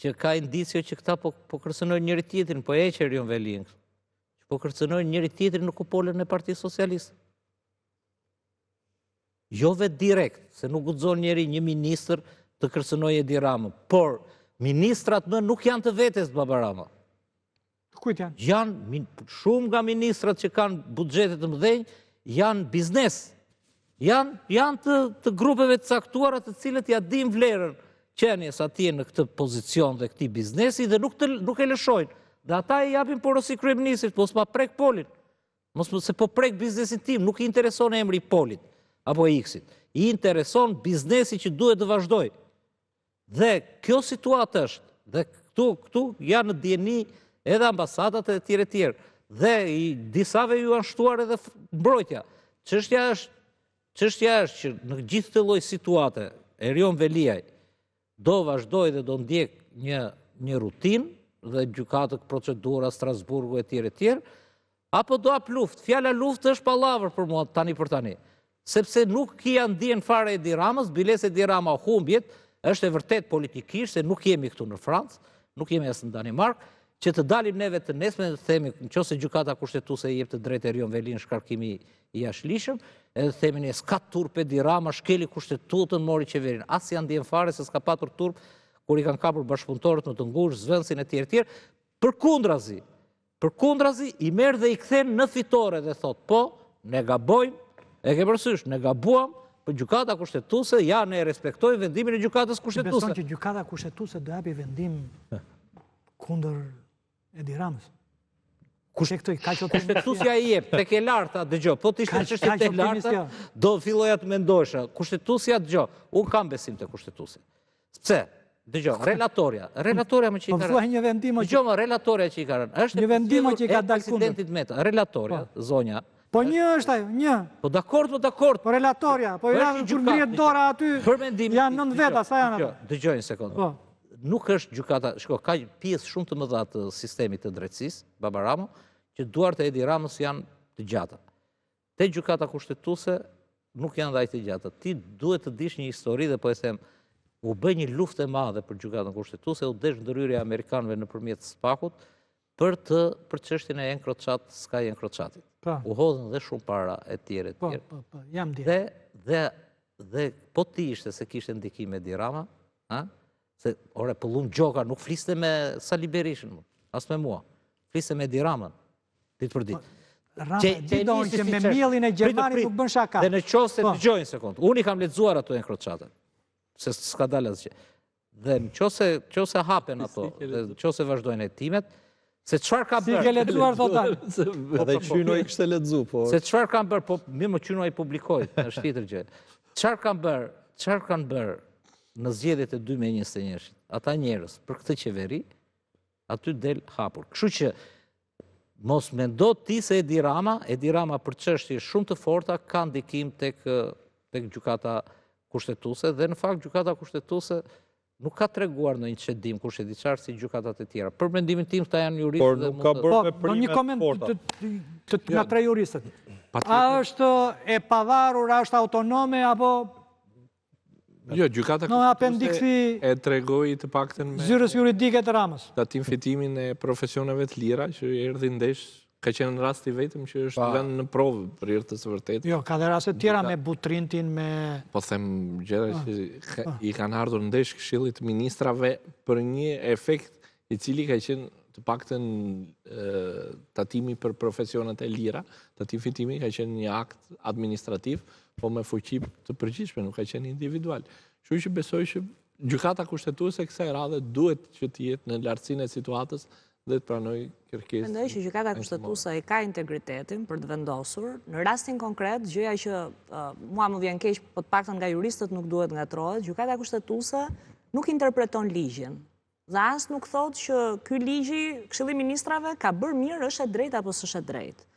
që ka indicio që këta po kërcënojnë njëri tjetrin, po e që Erion Velin, që po kërcënojnë njëri tjetrin në kupolën e Partisë Socialiste. Jo vetë direkt, se nuk guxon njëri një ministër të kërcënojë Edi Ramën, por ministrat nuk janë të vetes Baba Rama. Kujt janë? Janë shumë nga ministrat që kanë buxhete të mëdhenj, janë biznes. Janë të grupeve të caktuara të cilët ja din vlerën qenies atje në këtë pozicion dhe këtij biznesi dhe nuk e lëshojnë. Dhe ata i japin porosi kryeministrit, mos ma prek Polin. Se po prek biznesin tim, nuk i intereson emri i Polit apo X-it. I intereson biznesi që duhet të vazhdoj. Dhe kjo situatë është, dhe këtu janë në dieni edhe ambasadat e tjerë. Dhe i disave ju janë shtuar edhe mbrojtja. Çështja është që në gjithë të lloj situate, Erion Veliaj do vazhdoj dhe do ndjek një rutinë dhe gjykatë procedura Strasburgu e tjerë, apo do hap luftë. Fjala luftë është pallavër për mua tani për tani. Sepse nuk kia ndjen fare Edi Ramës, biles Edi Rama humbjet, është e vërtet politikisht, se nuk jemi këtu në Francë, nuk jemi as në Danimark, që të dalim neve të nesme dhe të themi, nëse gjykata kushtetuese i jep të drejtë Erion Velin shkarkimi i jashtëligjshëm, edhe themi ne s'ka turp Edi Rama, shkeli kushtetutën, mori qeverinë. As janë ndjen fare se s'ka patur turp kur i kanë kapur bashkëpunëtorët në të ngushtë, zvendësin e tjerë. Përkundrazi i merr dhe i kthen në fitore dhe thot, po, ne gabojmë, e ke parasysh, ne gabuam, për gjykata kushtetuese, ja ne respektojmë vendimin e gjykatës kushtetuese. Beson që gjykata kushtetuese do japi vendim kundër Edi Ramës? Kushtetutja i jep, tek e larta, dëgjoj, po të ishte çështje tek larta, do filloja të mendosha. Kushtetutja, dëgjoj, unë kam besim te kushtetutja. Pse? Dëgjoj, relatoria më që i ka. Po thuaj një vendim që. Dëgjoj, relatoria që i ka rënë. Është një vendim që i ka dalë kundër presidentit Meta, relatoria, zonja. Po një është ajo, një. Po dakord. Po relatoria, po janë kur ngrihet dora aty. Janë 9 veta, sa janë ato? Dëgjoj një sekondë. Nuk është gjykata, shko, ka pjesë shumë të mëdha të sistemit të drejtësisë, Baba Rama, që duart e Edi Ramës janë të gjata. Te gjykata kushtetuese nuk janë dhaj të gjata. Ti duhet të dish një histori dhe po e them, u bë një luftë e madhe për gjykatën kushtetuese, u desh ndërhyrja e amerikanëve nëpërmjet SPAK-ut për çështjen e Sky Encrochatit. U hodhën dhe shumë para e tjerë. Po, jam di. Dhe po ti ishte se kishte ndikim Edi Rama, se ore pëllum gjoka, nuk fliste me Sali Berishën, as me mua. Fliste me Edi Ramën, ditë për ditë. Rama, didon që me mielin e Gjermani nuk bën shaka. Dhe në qoftë se dëgjoj një sekond, unë i kam lexuar ato encrochatën, se s'ka dalë asgjë. Dhe në qoftë hapen ato, dhe në qoftë se vazhdojnë hetimet, se çfarë ka bërë? Si ke lexuar thotë? Edhe Qyno i kishte lexuar, po. Se çfarë kanë bërë, po mirë më Qyno ai publikoi, është tjetër gjë. Çfarë kanë bërë në zgjedhjet e 2021-shit, ata njerëz për këtë qeveri, aty del hapur. Kështu që mos mendo ti se Edi Rama për çështje shumë të forta ka ndikim tek gjykata kushtetuese dhe në fakt gjykata kushtetuese nuk ka treguar në një çedim kushtetuar si gjykatat e tjera. Për mendimin tim këta janë juristë. Por nuk ka bërë veprime një koment nga tre juristët. A është e pavarur, a është autonome apo Jo, gjykata kushtetuese e tregoi të paktën me zyrës juridike të Ramës. Datim fitimin e profesioneve të lira që erdhi ndesh, ka qenë rasti vetëm që është vënë në provë për hir të së vërtetë. Jo, ka dhe raste tjera me Butrintin, me po them gjëra që i kanë ardhur ndesh Këshillit të Ministrave për një efekt i cili ka qenë të paktën tatimi për profesionet e lira, tatim fitimi ka qenë një akt administrativ, po me fuqi të përgjithshme, nuk ka qenë individual. Kështu që besoj që gjykata kushtetuese kësaj radhe duhet që të jetë në lartësinë e situatës dhe të pranoj kërkesën. Mendoj që gjykata kushtetuese ka integritetin për të vendosur. Në rastin konkret, gjëja që mua më vjen keq, po të paktën nga juristët nuk duhet ngatrohet, gjykata kushtetuese nuk interpreton ligjin. Dhe as nuk thotë që ky ligji, Këshilli i Ministrave ka bërë mirë, është e drejtë apo s'është e drejtë.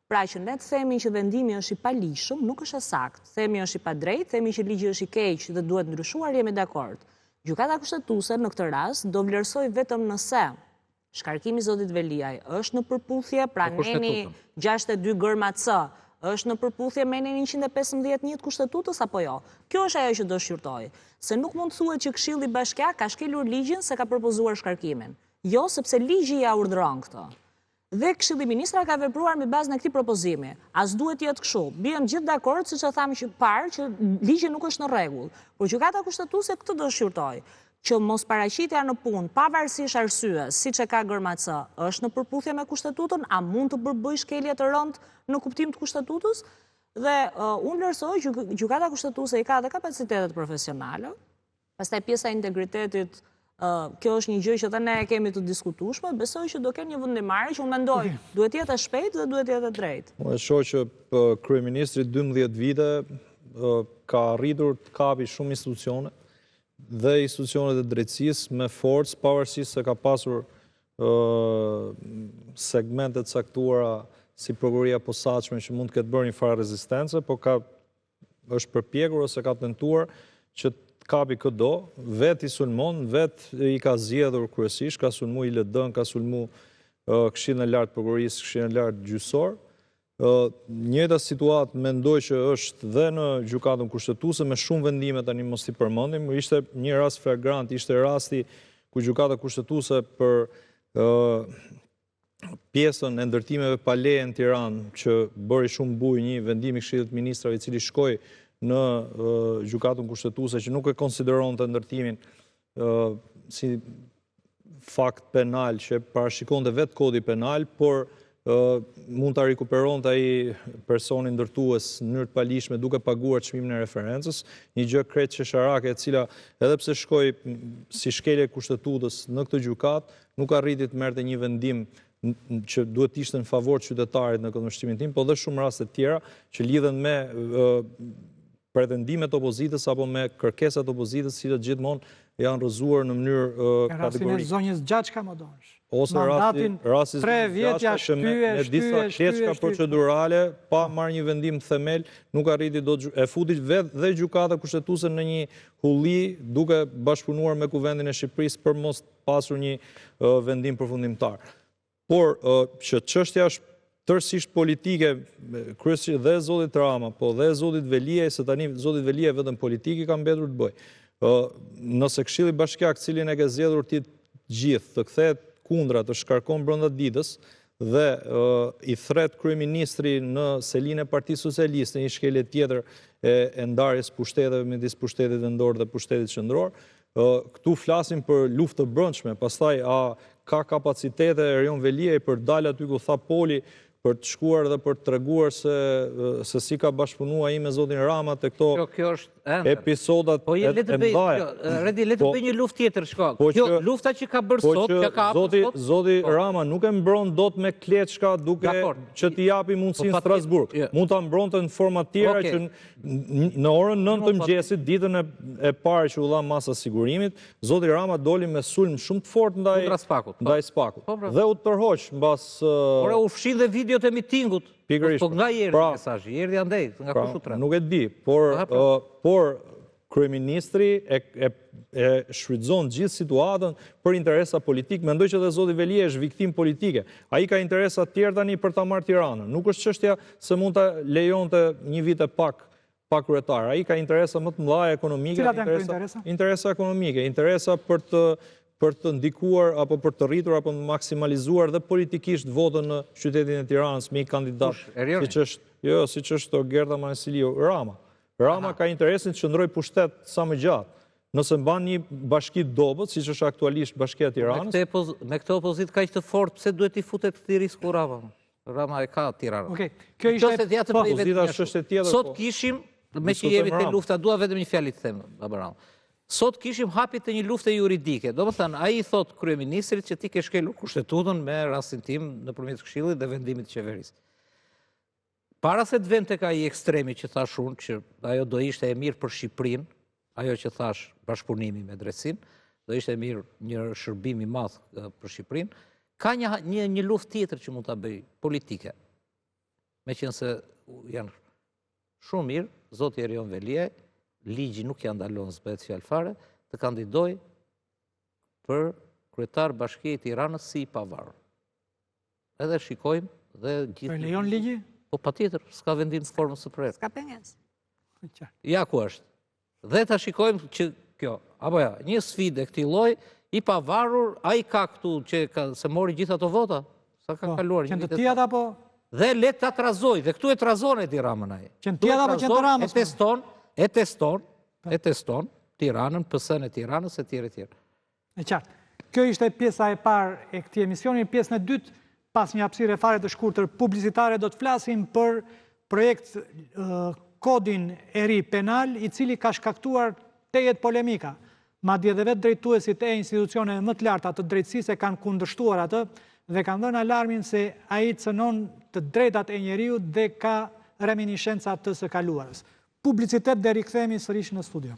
Pra që ne të themi që vendimi është i palishëm, nuk është e saktë. Themi është i padrejtë, themi që ligji është i keq dhe duhet ndryshuar, jemi dakord. Gjykata kushtetuese në këtë rast do vlerësoj vetëm nëse shkarkimi i zotit Veliaj është në përputhje, pra neni 62 gërma C është në përputhje me nenin 115 të kushtetutës apo jo? Kjo është ajo që do shqyrtoj. Se nuk mund të thuhet që Këshilli Bashkiak ka shkelur ligjin se ka propozuar shkarkimin. Jo, sepse ligji ja urdhëron këtë. Dhe Këshilli i Ministrave ka vepruar me bazën e këtij propozimi. As duhet jetë kështu. Bien gjithë dakord, siç e thamë që parë, që ligji nuk është në rregull. Por gjykata kushtetuese këtë do shqyrtoj, që mos paraqitja në punë, pavarësisht arsyes, siç e ka gërma C, është në përputhje me kushtetutën, a mund të bëj shkelje të rëndë në kuptim të kushtetutës? Dhe unë vlerësoj që gjykata kushtetuese i ka dhe kapacitetet profesionale. Pastaj pjesa e integritetit, kjo është një gjë që ne e kemi të diskutueshme, besoj që do kenë një vendimarrje që unë mendoj duhet jetë e shpejtë dhe duhet jetë e drejtë. Unë shoh që kryeministri 12 vite ka arritur të kapi shumë institucione dhe institucionet e drejtësisë me forcë, pavarësisht se ka pasur segmentet caktuara si prokuroria e posaçme që mund të ketë bërë një farë rezistence, po është përpjekur ose ka tentuar që të kapi këdo, vetë i sulmon, vetë i ka zgjedhur kryesisht, ka sulmu ILD-n, ka sulmu Këshillin e Lartë Prokurorisë, Këshillin e Lartë Gjyqësor. Njëjta situatë mendoj që është dhe në gjykatën kushtetuese me shumë vendime, tani mos i përmendim, ishte një rast flagrant, ishte rasti ku gjykata kushtetuese për pjesën e ndërtimeve pa leje në Tiranë, që bëri shumë bujë një vendim i Këshillit të Ministrave i cili shkoi në gjykatën kushtetuese që nuk e konsideronte ndërtimin si fakt penal që parashikonte vetë kodi penal, por mund të rikuperonte ai personi ndërtues në mënyrë të palishme duke paguar çmimin e referencës, një gjë krejt qesharake e cila edhe pse shkoi si shkelje kushtetutës në këtë gjykatë, nuk arriti të merrte një vendim që duhet ishte në favor qytetarit në këndvështrimin tim, po dhe shumë raste tjera që lidhen me pretendimet opozitës apo me kërkesat opozitës, që gjithmonë janë rrëzuar në mënyrë kategorike. Rastin e zonjës Gjaçka më donësh. Ose rasti 3 vjet ja me disa çështje procedurale pa marrë një vendim themel, nuk arriti e futi vetë dhe gjykata kushtetuese në një hulli duke bashkëpunuar me Kuvendin e Shqipërisë për mos pasur një vendim përfundimtar. Por që çështja është tërësisht politike, kryesisht dhe zotit Rama, po dhe zotit Veliaj, se tani zotit Veliaj vetëm politike ka mbetur të bëj. Nëse Këshilli Bashkiak, cilin e ke zgjedhur ti gjithë, të kthehet kundra, të shkarkon brenda ditës dhe i thret kryeministri në selinë e Partisë Socialiste, një shkelje tjetër e ndarjes pushteteve midis pushtetit vendor dhe pushtetit qendror. Këtu flasim për luftë të brendshme, pastaj a ka kapacitete Erion Veliaj për dalë aty ku tha Poli, për të shkuar dhe për të treguar se si ka bashkëpunuar ai me zotin Rama te këto episodat e mëdha. Redi, le të bëj një luftë tjetër, shkak. Kjo lufta që ka bërë sot, që ka hapur sot. Zoti Rama nuk e mbron dot me kleçka duke që t'i japi mundësinë Strasburg. Mund ta mbronte në forma tjera që në orën 9 të mëngjesit, ditën e parë që u dha masa sigurimit, zoti Rama doli me sulm shumë të fortë ndaj Spakut. Dhe u tërhoq mbas Ora u fshi dhe videot e mitingut. Pikërisht. Po nga erdhi mesazhi? Erdhi andej, nga kush u tret? Nuk e di, por kryeministri e shfrytëzon gjithë situatën për interesa politik. Mendoj që dhe zoti Veliaj është viktim politike. Ai ka interesa të tjera tani për ta marrë Tiranën. Nuk është çështja se mund ta lejonte një vit e pak kryetar. Ai ka interesa më të mëdha ekonomike, interesa ekonomike, interesa për të ndikuar apo për të rritur apo të maksimalizuar dhe politikisht votën në qytetin e Tiranës me një kandidat siç është Gerda Manesiliu Rama. Rama ka interesin të qëndrojë pushtet sa më gjatë. nëse mban një bashki dobët, siç është aktualisht Bashkia e Tiranës. Me këtë opozit kaq të fortë, pse duhet i futet këtij risku Rama? Rama e ka Tiranën. Okej, kjo ishte Opozita është çështje tjetër. Sot kishim, me që jemi te lufta, dua vetëm një fjalë të them, Abraham. Sot kishim hapi të një lufte juridike. Domethënë, ai i thot kryeministrit që ti ke shkelur kushtetutën me rastin tim nëpërmjet Këshillit dhe vendimit të qeverisë. Para se të vend tek ai ekstremi që thash unë, që ajo do ishte e mirë për Shqipërinë, ajo që thash bashkëpunimi me drejtsinë, do ishte mirë një shërbim i madh për Shqipërinë, ka një luftë tjetër që mund ta bëj politike. Meqense janë shumë mirë, zoti Erion Veliaj, ligji nuk ja ndalon s'bëhet fjalë fare, të kandidoj për kryetar Bashkia e Tiranës si i pavarur. Edhe shikojmë dhe gjithë. Për lejon ligji? Po patjetër, s'ka vendim në formën së prerë. S'ka pengesë. Ja ku është. Dhe ta shikojmë që kjo, apo ja, një sfidë këtij lloji i pavarur, ai ka këtu që se mori gjithë ato vota, sa ka kaluar. Që të tjerat apo? Dhe le ta trazoj, dhe këtu e trazon Edi Ramën ai. Që të tjerat apo që të Ramës? E teston Tiranën, PS-n e Tiranës e tjerë e tjerë. E qartë. Kjo ishte pjesa e parë e këtij emisioni, pjesën e dytë, pas një hapësire fare të shkurtër publicitare, do të flasim për projekt kodin e ri penal, i cili ka shkaktuar tejet polemika. Madje dhe vetë drejtuesit e institucioneve më të larta të drejtësisë kanë kundërshtuar atë dhe kanë dhënë alarmin se ai cënon të drejtat e njeriut dhe ka reminiscenca të së kaluarës. Publicitet dhe rikthehemi sërish në studio.